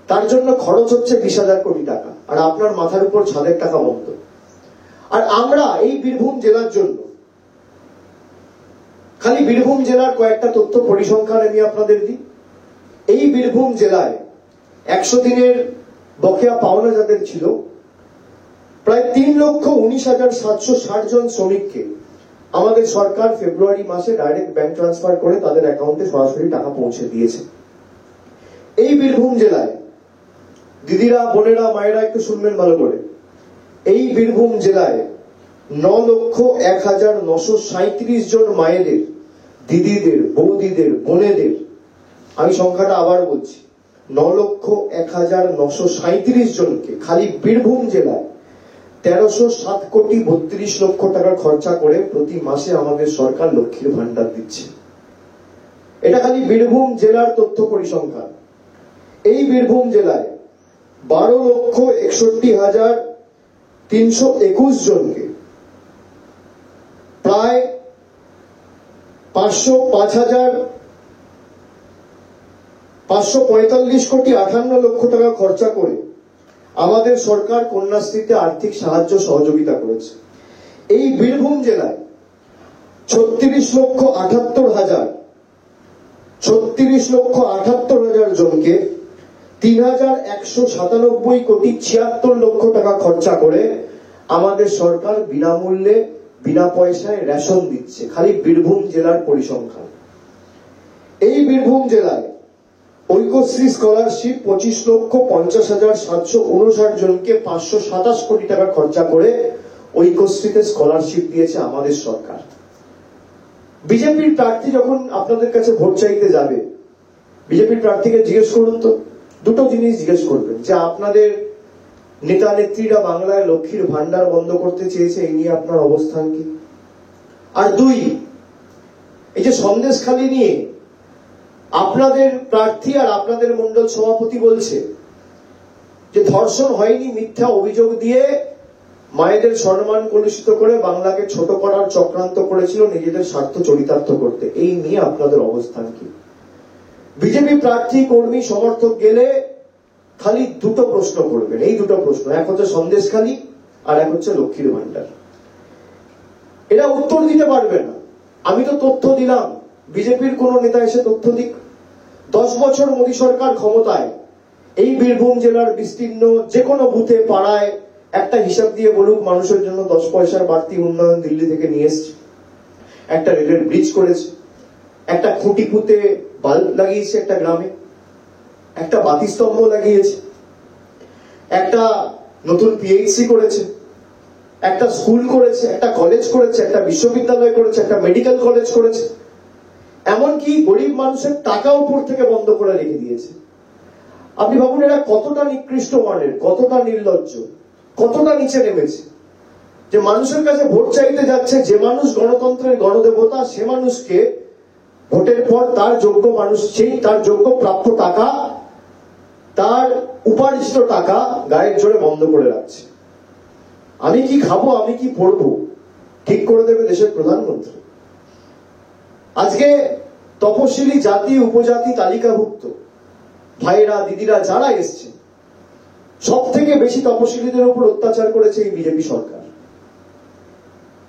তার জন্য খরচ হচ্ছে 20,000 কোটি টাকা, আর আপনার মাথার উপর ছাদের টাকা বন্ধ। আর আমরা এই বীরভূম জেলার জন্য, খালি বীরভূম জেলার কয়েকটা তথ্য পরিসংখ্যান আমি আপনাদের দিই। এই বীরভূম জেলায় 100 দিনের বকেয়া পাওনা যাদের ছিল, প্রায় 3,19,760 জন শ্রমিককে আমাদের সরকার ফেব্রুয়ারি মাসে ডাইরেক্ট ব্যাংক ট্রান্সফার করে তাদের অ্যাকাউন্টে সরাসরি টাকা পৌঁছে দিয়েছে। এই বীরভূম জেলায়, দিদিরা, বোনেরা, মায়েরা একটু শুনবেন ভালো করে, এই বীরভূম জেলায় 9,01,937 জন মায়েদের, দিদিদের, বৌদিদের, বোনেদের, আমি সংখ্যাটা আবার বলছি, 9,01,937 জনকে খালি বীরভূম জেলায় 1307 কোটি 32 লক্ষ টাকা খরচা করে প্রতি মাসে আমাদের সরকার লক্ষ্মীর ভান্ডার দিচ্ছে। এটা খালি বীরভূম জেলার তথ্য পরিসংখ্যান। এই বীরভূম জেলায় 12,61,321 জনকে প্রায় 545 কোটি 58 লক্ষ টাকা খরচা করে আমাদের সরকার কন্যাশ্রীতে আর্থিক সাহায্য সহযোগিতা করেছে। এই বীরভূম জেলায় 36,78,000 জনকে 3,197 কোটি 76 লক্ষ টাকা খরচা করে আমাদের সরকার বিনামূল্যে, বিনা পয়সায় রেশন দিচ্ছে। খালি বীরভূম জেলার পরিসংখ্যান। এই বীরভূম জেলায় ঐক্যশ্রী স্কলারশিপ 25,50,759 জনকে 527 কোটি টাকা খরচা করে ঐক্যশ্রীতে স্কলারশিপ দিয়েছে আমাদের সরকার। বিজেপির প্রার্থী যখন আপনাদের কাছে ভোট চাইতে যাবে, বিজেপির প্রার্থীকে জিজ্ঞেস করুন তো, দুটো জিনিস জিজ্ঞেস করবেন, যে আপনাদের নেতা নেত্রীরা বাংলায় লক্ষ্মীর ভান্ডার বন্ধ করতে চেয়েছে, এই নিয়ে আপনার অবস্থান কি? আর 2, এই যে সন্দেশখালি নিয়ে আপনাদের প্রার্থী আর আপনাদের মন্ডল সভাপতি বলছে যে ধর্ষণ হয়নি, মিথ্যা অভিযোগ দিয়ে মায়েদের সম্মান কলুষিত করে বাংলাকে ছোট করার চক্রান্ত করেছিল নিজেদের স্বার্থ চরিতার্থ করতে, এই নিয়ে আপনাদের অবস্থান কি? বিজেপি প্রার্থী, কর্মী, সমর্থক গেলে খালি দুটো প্রশ্ন করবেন, এই দুটো প্রশ্ন, এক হচ্ছে সন্দেশখালি আর এক হচ্ছে লক্ষ্মীর ভান্ডার। এরা উত্তর দিতে পারবে না। আমি তো তথ্য দিলাম, বিজেপির কোন নেতা এসে তথ্য দিক। 10 বছর মোদী সরকার ক্ষমতায়, এই বীরভূম জেলার বিস্তীর্ণ যে কোনো বুথে, পাড়ায় একটা হিসাব দিয়ে বলুক মানুষের জন্য 10 পয়সার বাড়তি উন্নয়ন দিল্লি থেকে নিয়ে এসছে। একটা রেলের ব্রিজ করেছে, একটা খুঁটি পুঁতে বাল্ব লাগিয়েছে একটা গ্রামে, একটা বাতিস্তম্ভ লাগিয়েছে, একটা নতুন পিএইচসি করেছে, একটা স্কুল করেছে, একটা কলেজ করেছে, একটা বিশ্ববিদ্যালয় করেছে, একটা মেডিকেল কলেজ করেছে, এমনকি গরিব মানুষের টাকা উপর থেকে বন্ধ করে রেখে দিয়েছে। আপনি ভাবুন এরা কতটা নিকৃষ্ট মানের, কতটা নির্লজ্জ, কতটা নিচে নেমেছে, যে মানুষের কাছে ভোট চাইতে যাচ্ছে যে মানুষ গণতন্ত্রের গণদেবতা, সে মানুষকে ভোটের পর তার যোগ্য মানুষ, সেই তার যোগ্য প্রাপ্য টাকা, তার উপার্জিত টাকা গায়ের জোরে বন্ধ করে রাখছে। আমি কি খাবো, আমি কি পড়বো, ঠিক করে দেবে দেশের প্রধানমন্ত্রী। আজকে তপশিলি জাতি উপজাতি তালিকাভুক্ত ভাইরা দিদিরা যারা এসছে, সব থেকে বেশি তপশিলীদের উপর অত্যাচার করেছে এই BJP Sarkar.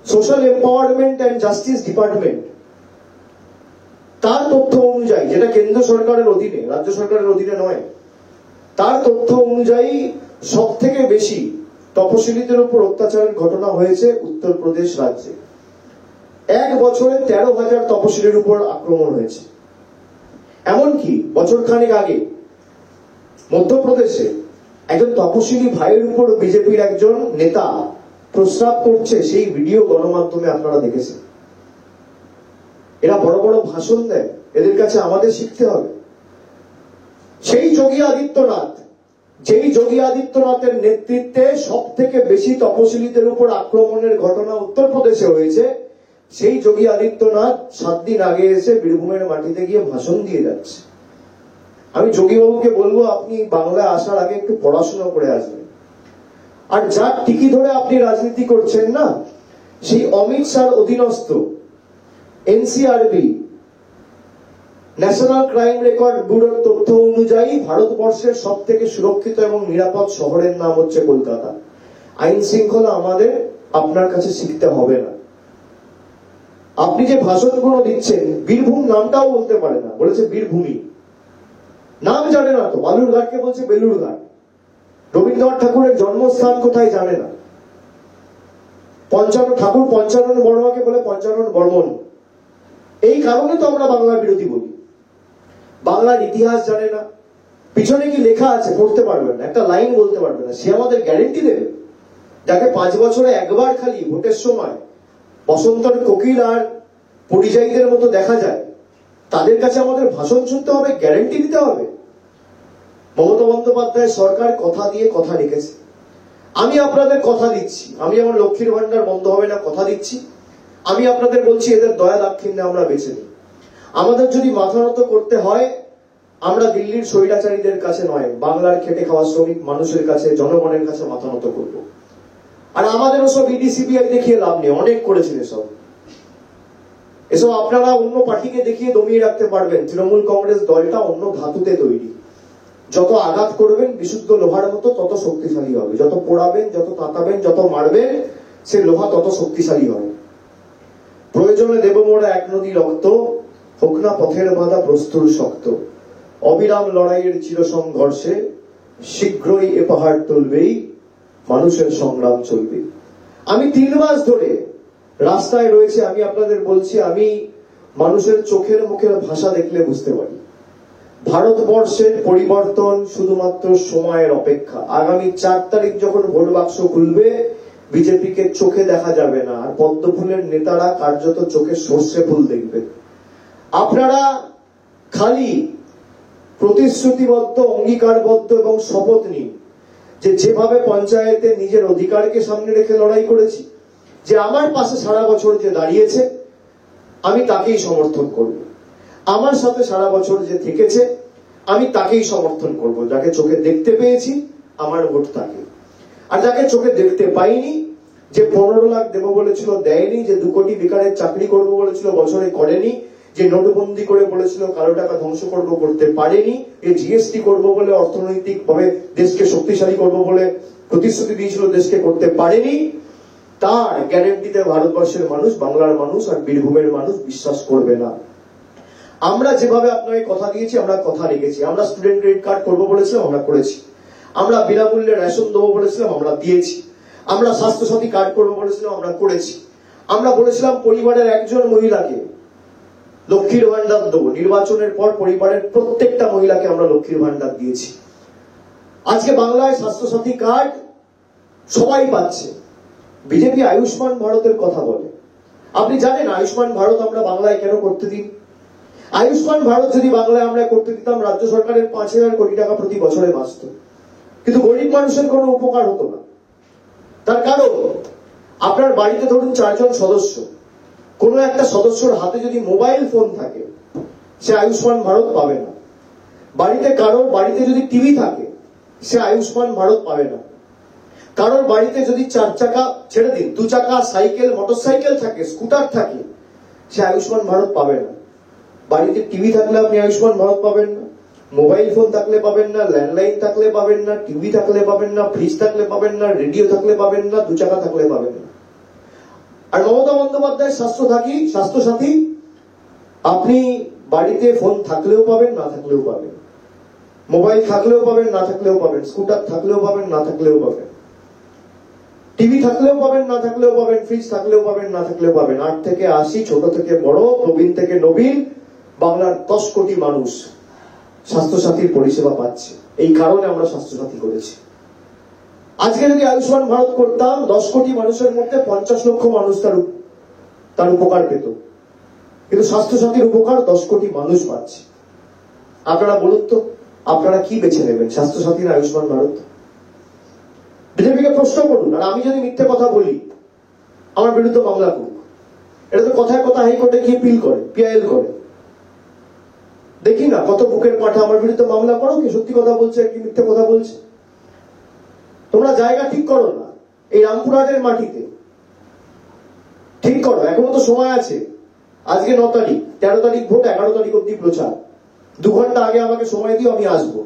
Social empowerment and justice department তার তথ্য অনুযায়ী, যেটা কেন্দ্র সরকারের অধীনে, রাজ্য সরকারের অধীনে নয়, তার তথ্য অনুযায়ী সব থেকে বেশি তপশিলীদের উপর অত্যাচারের ঘটনা হয়েছে উত্তরপ্রদেশ রাজ্যে। এক বছরে 13,000 তপশিলীর উপর আক্রমণ হয়েছে। এমনকি বছর খানেক আগে মধ্যপ্রদেশে একজন তপশিলী ভাইয়ের উপর বিজেপির একজন নেতা প্রস্রাব করছে, সেই ভিডিও গণমাধ্যমে আপনারা দেখেছেন। এরা বড় বড় ভাষণ দেয়, এদের কাছে আমাদের শিখতে হবে। সেই যোগী আদিত্যনাথ, যেই যোগী আদিত্যনাথের নেতৃত্বে সব থেকে বেশি তপশিলীদের উপর আক্রমণের ঘটনা উত্তরপ্রদেশে হয়েছে, সেই যোগী আদিত্যনাথ 7 দিন আগে এসে বীরভূমের মাটিতে গিয়ে ভাষণ দিয়ে যাচ্ছে। আমি যোগীবাবুকে বলবো, আপনি বাংলায় আসার আগে একটু পড়াশোনা করে আসবেন। আর যার টিকি ধরে আপনি রাজনীতি করছেন না, সেই অমিত শাহর অধীনস্থ এনসিআরবি, ন্যাশনাল ক্রাইম রেকর্ড ব্যুরোর তথ্য অনুযায়ী ভারতবর্ষের সব থেকে সুরক্ষিত এবং নিরাপদ শহরের নাম হচ্ছে কলকাতা। আইন শৃঙ্খলা আমাদের আপনার কাছে শিখতে হবে না। আপনি যে ভাষণগুলো দিচ্ছেন, বীরভূম নামটাও বলতে পারে না, বলেছে বীরভূমি। নাম জানে না তো, বালুরঘাটকে বলছে বেলুরঘাট। রবীন্দ্রনাথ ঠাকুরের জন্মস্থান কোথায় জানে না। ঠাকুর পঞ্চানন বর্মাকে বলে পঞ্চানন বর্মন। এই কারণে তো আমরা বাংলা বিরোধী বলি। বাংলার ইতিহাস জানে না, পিছনে কি লেখা আছে পড়তে পারবে না, একটা লাইন বলতে পারবে না। সে আমাদের গ্যারেন্টি দেবে? যাকে 5 বছরে একবার খালি ভোটের সময় বসন্তর কোকিল আর পরিযায়ীদের মতো দেখা যায়, তাদের কাছে আমাদের ভাষণ শুনতে হবে, গ্যারেন্টি দিতে হবে? মমতা বন্দ্যোপাধ্যায় সরকার কথা দিয়ে কথা রেখেছে। আমি আপনাদের কথা দিচ্ছি, আমি আমার লক্ষ্মীর ভান্ডার বন্ধ হবে না কথা দিচ্ছি। আমি আপনাদের বলছি, এদের দয়া দাক্ষিণ্যে আমরা বেছে নিই। আমাদের যদি মাথা নত করতে হয়, আমরা দিল্লির স্বৈরাচারীদের কাছে নয়, বাংলার খেটে খাওয়া শ্রমিক মানুষের কাছে, জনগণের কাছে মাথা নত করব। আর আমাদের ওসব ইডি সিবিআই দেখিয়ে লাভ নেই, অনেক করেছেন এসব আপনারা অন্য পার্টিকে দেখিয়ে দমিয়ে রাখতে পারবেন। তৃণমূল কংগ্রেস দলটা অন্য ধাতুতে তৈরি। যত আঘাত করবেন বিশুদ্ধ লোহার মতো, তত শক্তিশালী হবে। যত পোড়াবেন, যত তাতাবেন, যত মারবেন, সে লোহা তত শক্তিশালী হবে। প্রয়োজনে দেব মোরা 1 নদী রক্ত, হোক না পথের বাধা প্রস্তুর শক্ত। অবিরাম লড়াইয়ের চির সংঘর্ষে শীঘ্রই এ পাহাড় তুলবেই, মানুষের সংগ্রাম চলবে। আমি 3 মাস ধরে রাস্তায় রয়েছে, আমি আপনাদের বলছি, আমি মানুষের চোখের মুখের ভাষা দেখলে বুঝতে পারি ভারতবর্ষের পরিবর্তন শুধুমাত্র সময়ের অপেক্ষা। আগামী 4 তারিখ যখন ভোট বাক্স খুলবে, বিজেপিকে চোখে দেখা যাবে না, আর পদ্ম ফুলের নেতারা কার্যত চোখে সর্ষে ফুল দেখবে। আপনারা খালি প্রতিশ্রুতিবদ্ধ, অঙ্গীকারবদ্ধ এবং শপথ নিন যে যেভাবে পঞ্চায়েতে নিজের অধিকারকে সামনে রেখে লড়াই করেছি, যে আমার পাশে সারা বছর যে দাঁড়িয়েছে আমি তাকেই সমর্থন করব। আমার সাথে সারা বছর যে থেকেছে আমি তাকেই সমর্থন করব। যাকে চোখে দেখতে পেয়েছি আমার ভোট তাকে। আর যাকে চোখে দেখতে পাইনি, যে 15 লাখ দেব বলেছিল দেয়নি, যে 2 কোটি বেকারের চাকরি করবো বলেছিল বছরে করেনি, যে নোটবন্দি করে বলেছিল কালো টাকা ধ্বংস করবো করতে পারেনি, যে জিএসটি করবো বলে অর্থনৈতিক ভাবে দেশকে শক্তিশালী করবো বলে প্রতিশ্রুতি দিয়েছিল দেশকে করতে পারেনি, তার গ্যারেন্টিতে ভারতবর্ষের মানুষ, বাংলার মানুষ আর বীরভূমের মানুষ বিশ্বাস করবে না। আমরা যেভাবে আপনাকে কথা দিয়েছি আমরা কথা রেখেছি। আমরা স্টুডেন্ট ক্রেডিট কার্ড করবো বলেছিলাম, আমরা করেছি। আমরা বিনামূল্যে রেশন দেবো বলেছিলাম, আমরা দিয়েছি। আমরা স্বাস্থ্যসাথী কার্ড করবো বলেছিলাম, আমরা করেছি। আমরা বলেছিলাম পরিবারের একজন মহিলাকে লক্ষ্মীর ভান্ডার দেবো, নির্বাচনের পর পরিবারের প্রত্যেকটা মহিলাকে আমরা লক্ষ্মীর ভান্ডার দিয়েছি। আজকে বাংলায় স্বাস্থ্যসাথী কার্ড সবাই পাচ্ছে। বিজেপি আয়ুষ্মান ভারতের কথা বলে। আপনি জানেন আয়ুষ্মান ভারত আমরা বাংলায় কেন করতে দিই? আয়ুষ্মান ভারত যদি বাংলায় আমরা করতে দিতাম, রাজ্য সরকারের 5,000 কোটি টাকা প্রতি বছরে বাঁচত, কিন্তু গরিব মানুষের কোনো উপকার হতো না। তার কারণ, আপনার বাড়িতে ধরুন 4 জন সদস্য, কোনো একটা সদস্যর হাতে যদি মোবাইল ফোন থাকে, সে আয়ুষ্মান ভারত পাবে না। কারোর বাড়িতে যদি টিভি থাকে, সে আয়ুষ্মান ভারত পাবে না। কারোর বাড়িতে যদি 4 চাকা, ছেড়ে দিন 2 চাকা সাইকেল, মোটরসাইকেল থাকে, স্কুটার থাকে, সে আয়ুষ্মান ভারত পাবে না। বাড়িতে টিভি থাকলে আপনি আয়ুষ্মান ভারত পাবেন না, মোবাইল ফোন থাকলে পাবেন না, ল্যান্ডলাইন থাকলে পাবেন না, টিভি থাকলে পাবেন না, ফ্রিজ থাকলে পাবেন না, রেডিও থাকলে পাবেন না, 2 চাকা থাকলে পাবেন না। আর মমতা বন্দ্যোপাধ্যায় স্বাস্থ্যসাথী, আপনি বাড়িতে ফোন থাকলেও পাবেন, না থাকলেও পাবেন, মোবাইল থাকলেও পাবেন, না থাকলেও পাবেন, স্কুটার থাকলেও পাবেন, না থাকলেও পাবেন, টিভি থাকলেও পাবেন, না থাকলেও পাবেন, ফ্রিজ থাকলেও পাবেন, না থাকলেও পাবেন। 8 থেকে 80, ছোট থেকে বড়, প্রবীণ থেকে নবীন, বাংলার 10 কোটি মানুষ স্বাস্থ্যসাথীর পরিষেবা পাচ্ছে। এই কারণে আমরা স্বাস্থ্যসাথী করেছি। আজকে যদি আয়ুষ্মান ভারত করতাম, 10 কোটি মানুষের মধ্যে 50 লক্ষ মানুষ তার উপকার পেত, কিন্তু স্বাস্থ্যসাথীর উপকার 10 কোটি মানুষ পাচ্ছে। আপনারা বলুন তো, আপনারা কি বেছে নেবেন, স্বাস্থ্যসাথী না আয়ুষ্মান ভারত? বিজেপিকে প্রশ্ন করুন। আর আমি যদি মিথ্যে কথা বলি, আমার বিরুদ্ধে মামলা করুক। এটা তো কথায় কথা হাইকোর্টে গিয়ে পিআইএল করে। দেখি না কত বুকের পাঠা, আমার বিরুদ্ধে মামলা করো, কি সত্যি কথা বলছে কি মিথ্যে কথা বলছে। তোমরা জায়গা ঠিক করো না, এই রামপুরহাটের মাটিতে ঠিক করো, এখনো তো সময় আছে। আজকে 9 তারিখ, 13 তারিখ ভোট, 11 তারিখ অব্দি প্রচার। 2 ঘন্টা আগে আমাকে সময় দিও, আমি আসবো।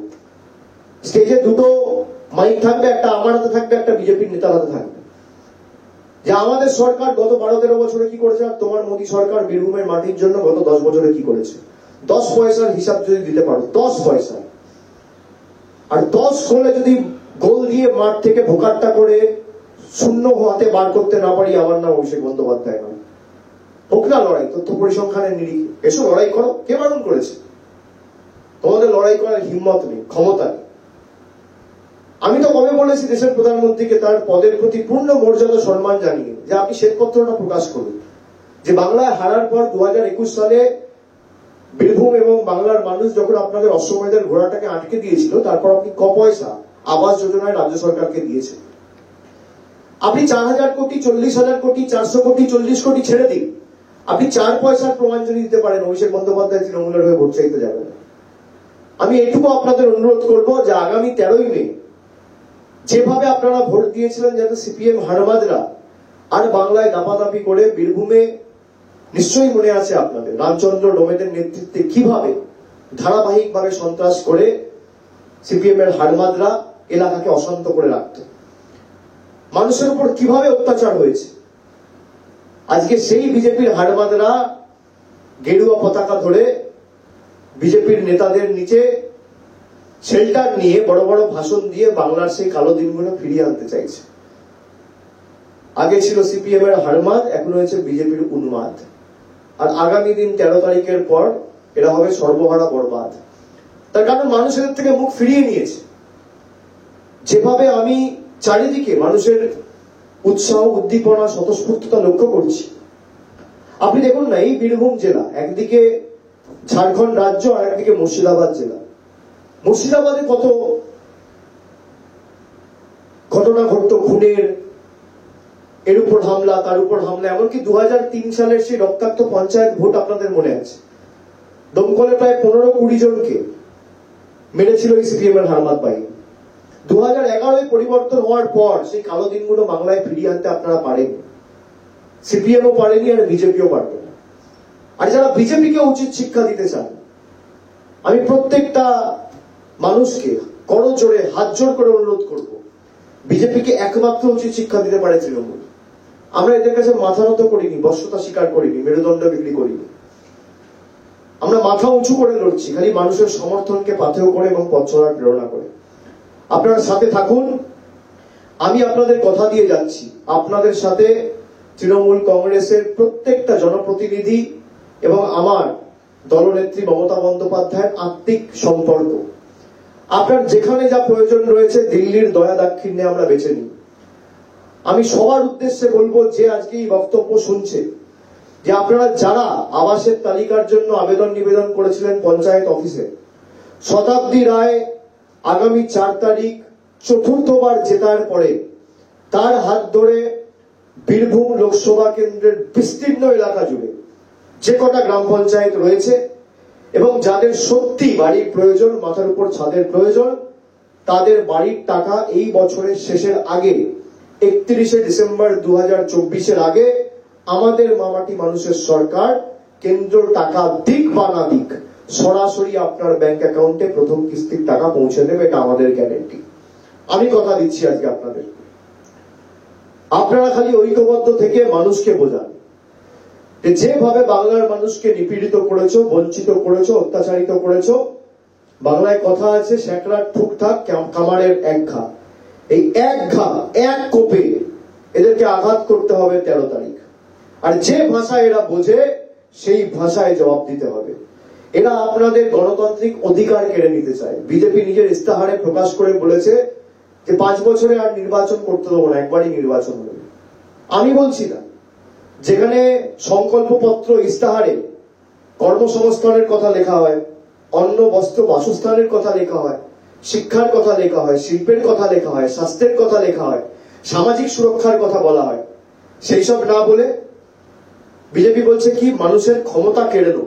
স্টেজে 2টো মাইক থাকবে, একটা আমার হাতে থাকবে, একটা বিজেপির নেতার হাতে থাকবে। যে আমাদের সরকার গত 12-13 বছরে কি করেছে, আর তোমার মোদী সরকার বীরভূমের মাটির জন্য গত 10 বছরে কি করেছে। 10 পয়সার হিসাব যদি দিতে পারো, 10 পয়সা, আর 10 গোলে যদি গোল দিয়ে মাঠ থেকে ভোকারটা করে শূন্য হাতে বার করতে না পারি, আমার নাম অভিষেক বন্দ্যোপাধ্যায় নয়। হোক না লড়াই, তথ্য পরিসংখ্যানের নিরিখে এসো, লড়াই করো। কে বারণ করেছে? তোমাদের লড়াই করার হিম্মত নেই, ক্ষমতা নেই। আমি তো কবে বলেছি দেশের প্রধানমন্ত্রীকে তার পদের প্রতি পূর্ণ মর্যাদা সম্মান জানিয়ে যে আপনি শ্বেতপত্রটা প্রকাশ করুন, যে বাংলায় হারার পর 2021 সালে বীরভূম এবং বাংলার মানুষ যখন আপনাদের অশ্বমেধের ঘোড়াটাকে আটকে দিয়েছিল, তারপর আপনি ক পয়সা আবাস যোজনায় রাজ্য সরকারকে দিয়েছেন। আপনি 4,000 কোটি, 40,000 কোটি, 400 কোটি, 40 কোটি ছেড়ে দিন, আপনি 4 পয়সার প্রমাণ যদি দিতে পারেন, অভিষেক বন্দ্যোপাধ্যায় তৃণমূলের হয়ে ভোট চাইতে যাবেন। আমি এটুকু আপনাদের অনুরোধ করব যে আগামী 13ই মে যেভাবে আপনারা ভোট দিয়েছিলেন, যাতে সিপিএম হারমাদরা আর বাংলায় দাপাদাপি করে, বীরভূমে নিশ্চয়ই মনে আছে আপনাদের রামচন্দ্র ডোমেদের নেতৃত্বে কিভাবে ধারাবাহিকভাবে সন্ত্রাস করে সিপিএম এর হারমাদরা এলাকাকে অশান্ত করে রাখত, মানুষের উপর কিভাবে অত্যাচার হয়েছে। আজকে সেই বিজেপির হারমাদরা গেরুয়া পতাকা ধরে বিজেপির নেতাদের নিচে শেল্টার নিয়ে বড় বড় ভাষণ দিয়ে বাংলার সেই কালো দিনগুলো ফিরিয়ে আনতে চাইছে। আগে ছিল সিপিএম এর হারমাদ, এখন হয়েছে বিজেপির উন্মাদ। আর আগামী দিন 13 তারিখের পর এরা হবে সর্বহারা বরবাদ। তার কারণ মানুষের থেকে মুখ ফিরিয়ে নিয়েছে। যেভাবে আমি চারিদিকে মানুষের উৎসাহ, উদ্দীপনা, স্বতঃস্ফূর্ততা লক্ষ্য করছি, আপনি দেখুন না, এই বীরভূম জেলা একদিকে ঝাড়খণ্ড রাজ্য, আর একদিকে মুর্শিদাবাদ জেলা। মুর্শিদাবাদে কত ঘটনা ঘটতো, খুনের, এর উপর হামলা, তার উপর হামলা। এমনকি 2003 সালের সেই রক্তাক্ত পঞ্চায়েত ভোট আপনাদের মনে আছে, দমকলে প্রায় 15-20 জনকে মেরেছিল এই সিপিএম এর হারমাদ বাহিনী। 2011 পরিবর্তন হওয়ার পর সেই কালো দিনগুলো বাংলায় ফিরিয়ে আনতে আপনারা পারেননি, সিপিএমও পারেনি, আর বিজেপিও পারবে না। আর যারা বিজেপিকে উচিত শিক্ষা দিতে চান, আমি প্রত্যেকটা মানুষকে করজোড়ে হাত জোর করে অনুরোধ করব, বিজেপিকে একমাত্র উচিত শিক্ষা দিতে পারে তৃণমূল। আমরা এদের কাছে মাথা নত করিনি, বশ্যতা স্বীকার করিনি, মেরুদণ্ড বিক্রি করিনি। আমরা মাথা উঁচু করে লড়ছি, খালি মানুষের সমর্থনকে পাথেয় করে এবং পথ চলার প্রেরণা করে। আপনারা সাথে থাকুন। আমি আপনাদের কথা দিয়ে যাচ্ছি, আপনাদের সাথে তৃণমূল কংগ্রেসের প্রত্যেকটা জনপ্রতিনিধি এবং আমার দলনেত্রী মমতা বন্দ্যোপাধ্যায়ের আত্মিক সম্পর্ক। আপনার যেখানে যা প্রয়োজন রয়েছে দিল্লির দয়া দাক্ষিণ্যে আমরা বেছে নিই। আমি সবার উদ্দেশ্যে বলবো, যে আজকে এই বক্তব্য শুনছে, যে আপনারা যারা আবাসের তালিকার জন্য আবেদন নিবেদন করেছিলেন পঞ্চায়েত অফিসে, শতাব্দী রায় আগামী 4 তারিখ চতুর্থবার জেতার পরে তার হাত ধরে বীরভূম লোকসভা কেন্দ্রের বিস্তীর্ণ এলাকা জুড়ে যে কটা গ্রাম পঞ্চায়েত রয়েছে এবং যাদের সত্যি বাড়ির প্রয়োজন, মাথার উপর ছাদের প্রয়োজন, তাদের বাড়ির টাকা এই বছরের শেষের আগে 31শে ডিসেম্বর 2024-এর আগে আমাদের মামাটি মানুষের সরকার কেন্দ্র টাকা দিক বা না দিক সরাসরি আপনার ব্যাংক অ্যাকাউন্টে প্রথম কিস্তির টাকা পৌঁছে দেবে। এটা আমাদের গ্যারেন্টি। আমি কথা দিচ্ছি আজকে আপনাদের, আপনারা খালি ঐক্যবদ্ধ থেকে মানুষকে বোঝান যেভাবে বাংলার মানুষকে নিপীড়িত করেছো, বঞ্চিত করেছো, অত্যাচারিত করেছো। বাংলায় কথা আছে, স্যাকরার ঠুকঠাক কামারের এক ঘা। এই এক ঘা, এক কোপে এদেরকে আঘাত করতে হবে 13 তারিখ। আর যে ভাষায় এরা বোঝে সেই ভাষায় জবাব দিতে হবে। এরা আপনাদের গণতান্ত্রিক অধিকার কেড়ে নিতে চায়। বিজেপি নিজের ইস্তাহারে প্রকাশ করে বলেছে যে 5 বছরে আর নির্বাচন করতে দেবো না, একবারই নির্বাচন হবে। আমি বলছি না, যেখানে সংকল্পপত্র ইস্তাহারে কর্মসংস্থানের কথা লেখা হয়, অন্ন বস্ত্র বাসস্থানের কথা লেখা হয়, শিক্ষার কথা লেখা হয়, শিল্পের কথা লেখা হয়, স্বাস্থ্যের কথা লেখা হয়, সামাজিক সুরক্ষার কথা বলা হয়, সেই সব না বলে বিজেপি বলছে কি মানুষের ক্ষমতা কেড়ে নেব।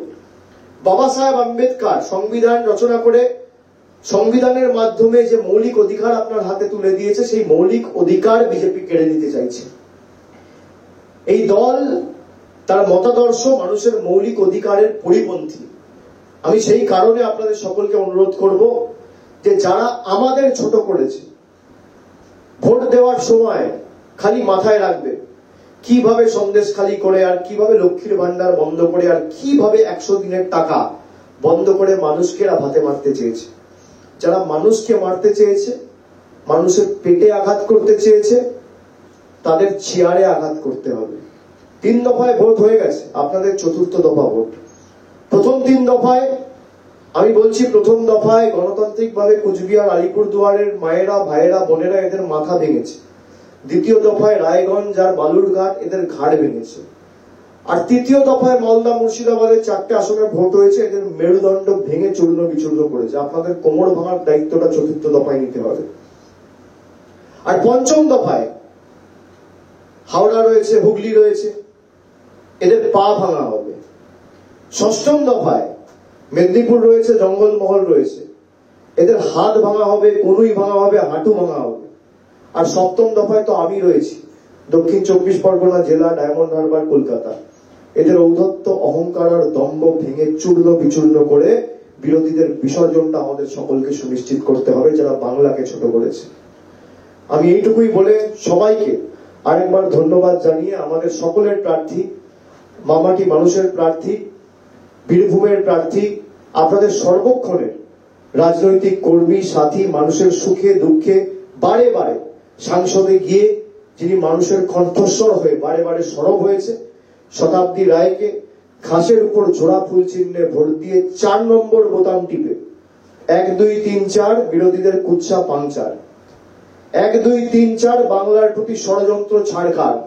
বাবা সাহেব আম্বেদকর সংবিধান রচনা করে সংবিধানের মাধ্যমে যে মৌলিক অধিকার আপনার হাতে তুলে দিয়েছে, সেই মৌলিক অধিকার বিজেপি কেড়ে নিতে চাইছে। এই দল তার মতাদর্শ মানুষের মৌলিক অধিকারের পরিপন্থী। আমি সেই কারণে আপনাদের সকলকে অনুরোধ করব যে যারা আমাদের ছোট করেছে, ভোট দেওয়ার সময় খালি মাথায় রাখবে কিভাবে সন্দেশ খালি করে, আর কিভাবে লক্ষ্মীর ভান্ডার বন্ধ করে, আর কিভাবে 100 দিনের টাকা বন্ধ করে মানুষকে ভাতে মারতে চেয়েছে। যারা মানুষকে মারতে চেয়েছে, মানুষের পেটে আঘাত করতে চেয়েছে, তাদের চেয়ারে আঘাত করতে হবে। 3 দফায় ভোট হয়ে গেছে, আপনাদের 4র্থ দফা ভোট। প্রথম 3 দফায় আমি বলছি, প্রথম দফায় গণতান্ত্রিক ভাবে কুচবিহার আলিপুরদুয়ারের মায়েরা, ভাইয়েরা, বোনেরা এদের মাথা ভেঙেছে। দ্বিতীয় দফায় রায়গঞ্জ আর বালুরঘাট এদের ঘাড় ভেঙেছে। আর তৃতীয় দফায় মালদা, মুর্শিদাবাদের 4টে আসনে ভোট হয়েছে, এদের মেরুদণ্ড ভেঙে চূর্ণ বিচূর্ণ করেছে। আপনাদের কোমর ভাঙার দায়িত্বটা 4র্থ দফায় নিতে হবে। আর পঞ্চম দফায় হাওড়া রয়েছে, হুগলি রয়েছে, এদের পা ভাঙা হবে। ষষ্ঠম দফায় মেদিনীপুর রয়েছে, জঙ্গলমহল রয়েছে, এদের হাত ভাঙা হবে, কনুই ভাঙা হবে, হাঁটু ভাঙা হবে। আর সপ্তম দফায় তো আমি রয়েছি, দক্ষিণ 24 পরগনা জেলা, ডায়মন্ড হারবার, কলকাতা। এদের ঔদ্ধত্য, অহংকার আর দম্ভ ভেঙে চূর্ণ বিচূর্ণ করে বিরোধীদের বিসর্জনটা আমাদের সকলকে সুনিশ্চিত করতে হবে, যারা বাংলাকে ছোট করেছে। আমি এইটুকুই বলে সবাইকে আরেকবার ধন্যবাদ জানিয়ে আমাদের সকলের প্রার্থী, মামাটি মানুষের প্রার্থী, বীরভূমের প্রার্থী, আপনাদের সর্বক্ষণের রাজনৈতিক কর্মী, সাথী, মানুষের সুখে দুঃখে বারে বারে সংসদে গিয়ে যিনি মানুষের কণ্ঠস্বর হয়ে বারে বারে সরব হয়েছে, শতাব্দী রায়কে ঘাসের উপর জোড়া ফুল চিহ্নে ভোট দিয়ে 4 নম্বর বোতাম টিপে 1, 2, 3, 4 বিরোধীদের কুৎসা পাংচার, 1, 2, 3, 4 বাংলার প্রতি ষড়যন্ত্র ছাড়খাড়,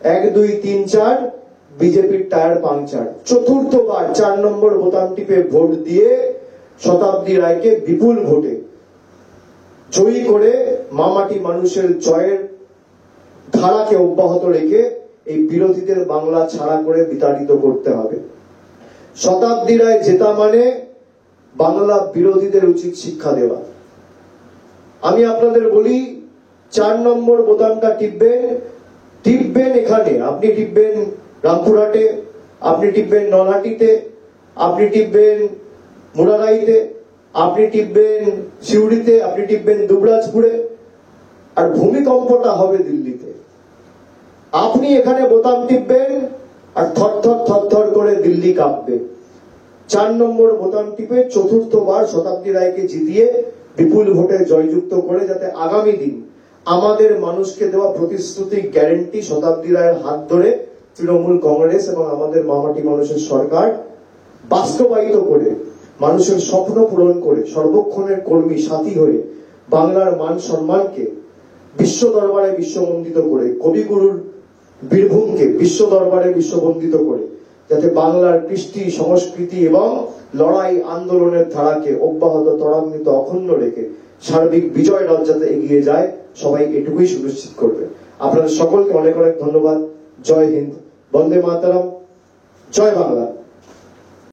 1, 2, 3, 4 বিজেপির টায়ার পাংচার। চতুর্থবার 4 নম্বর বোতাম টিপে ভোট দিয়ে শতাব্দী রায়কে বিপুল ভোটে জয়ী করে মামাটি মানুষের জয়ের ধারাকে অব্যাহত রেখে এই বিরোধীদের বাংলা ছাড়া করে বিতাড়িত করতে হবে। শতাব্দী রায় জেতা মানে বাংলা বিরোধীদের উচিত শিক্ষা দেওয়া। আমি আপনাদের বলি, 4 নম্বর বোতামটা টিপবেন এখানে, আপনি টিপবেন রামপুরহাটে, আপনি টিপবেন নলহাটিতে, আপনি টিপবেন মুরারাইতে, আপনি টিপবেন সিউড়িতে, আপনি টিপবেন দুবরাজপুরে, আর ভূমিকম্পটা হবে দিল্লিতে। আপনি এখানে বোতাম টিপবেন আর থরথর করে দিল্লি কাঁপবে। 4 নম্বর বোতাম টিপে চতুর্থবার শতাব্দী রায়কে জিতিয়ে বিপুল ভোটে জয়যুক্ত করে, যাতে আগামী দিন আমাদের মানুষকে দেওয়া প্রতিশ্রুতি, গ্যারেন্টি শতাব্দী রায়ের হাত ধরে তৃণমূল কংগ্রেস এবং আমাদের মামাটি মানুষের সরকার বাস্তবায়িত করে, মানুষের স্বপ্ন পূরণ করে, সর্বক্ষণের কর্মী সাথী হয়ে বাংলার মান সম্মানকে বিশ্ব দরবারে বিশ্ববন্দিত করে, কবিগুরুর বীরভূমকে বিশ্ব দরবারে বিশ্ববন্দিত করে, যাতে বাংলার কৃষ্টি সংস্কৃতি এবং লড়াই আন্দোলনের ধারাকে অব্যাহত ত্বরান্বিত অক্ষুণ্ণ রেখে সার্বিক বিজয় রথ যাতে এগিয়ে যায়, সবাই এটুকুই সুনিশ্চিত করবে। আপনাদের সকলকে অনেক অনেক ধন্যবাদ। জয় হিন্দ, বন্দে মাতরম, জয় বাংলা।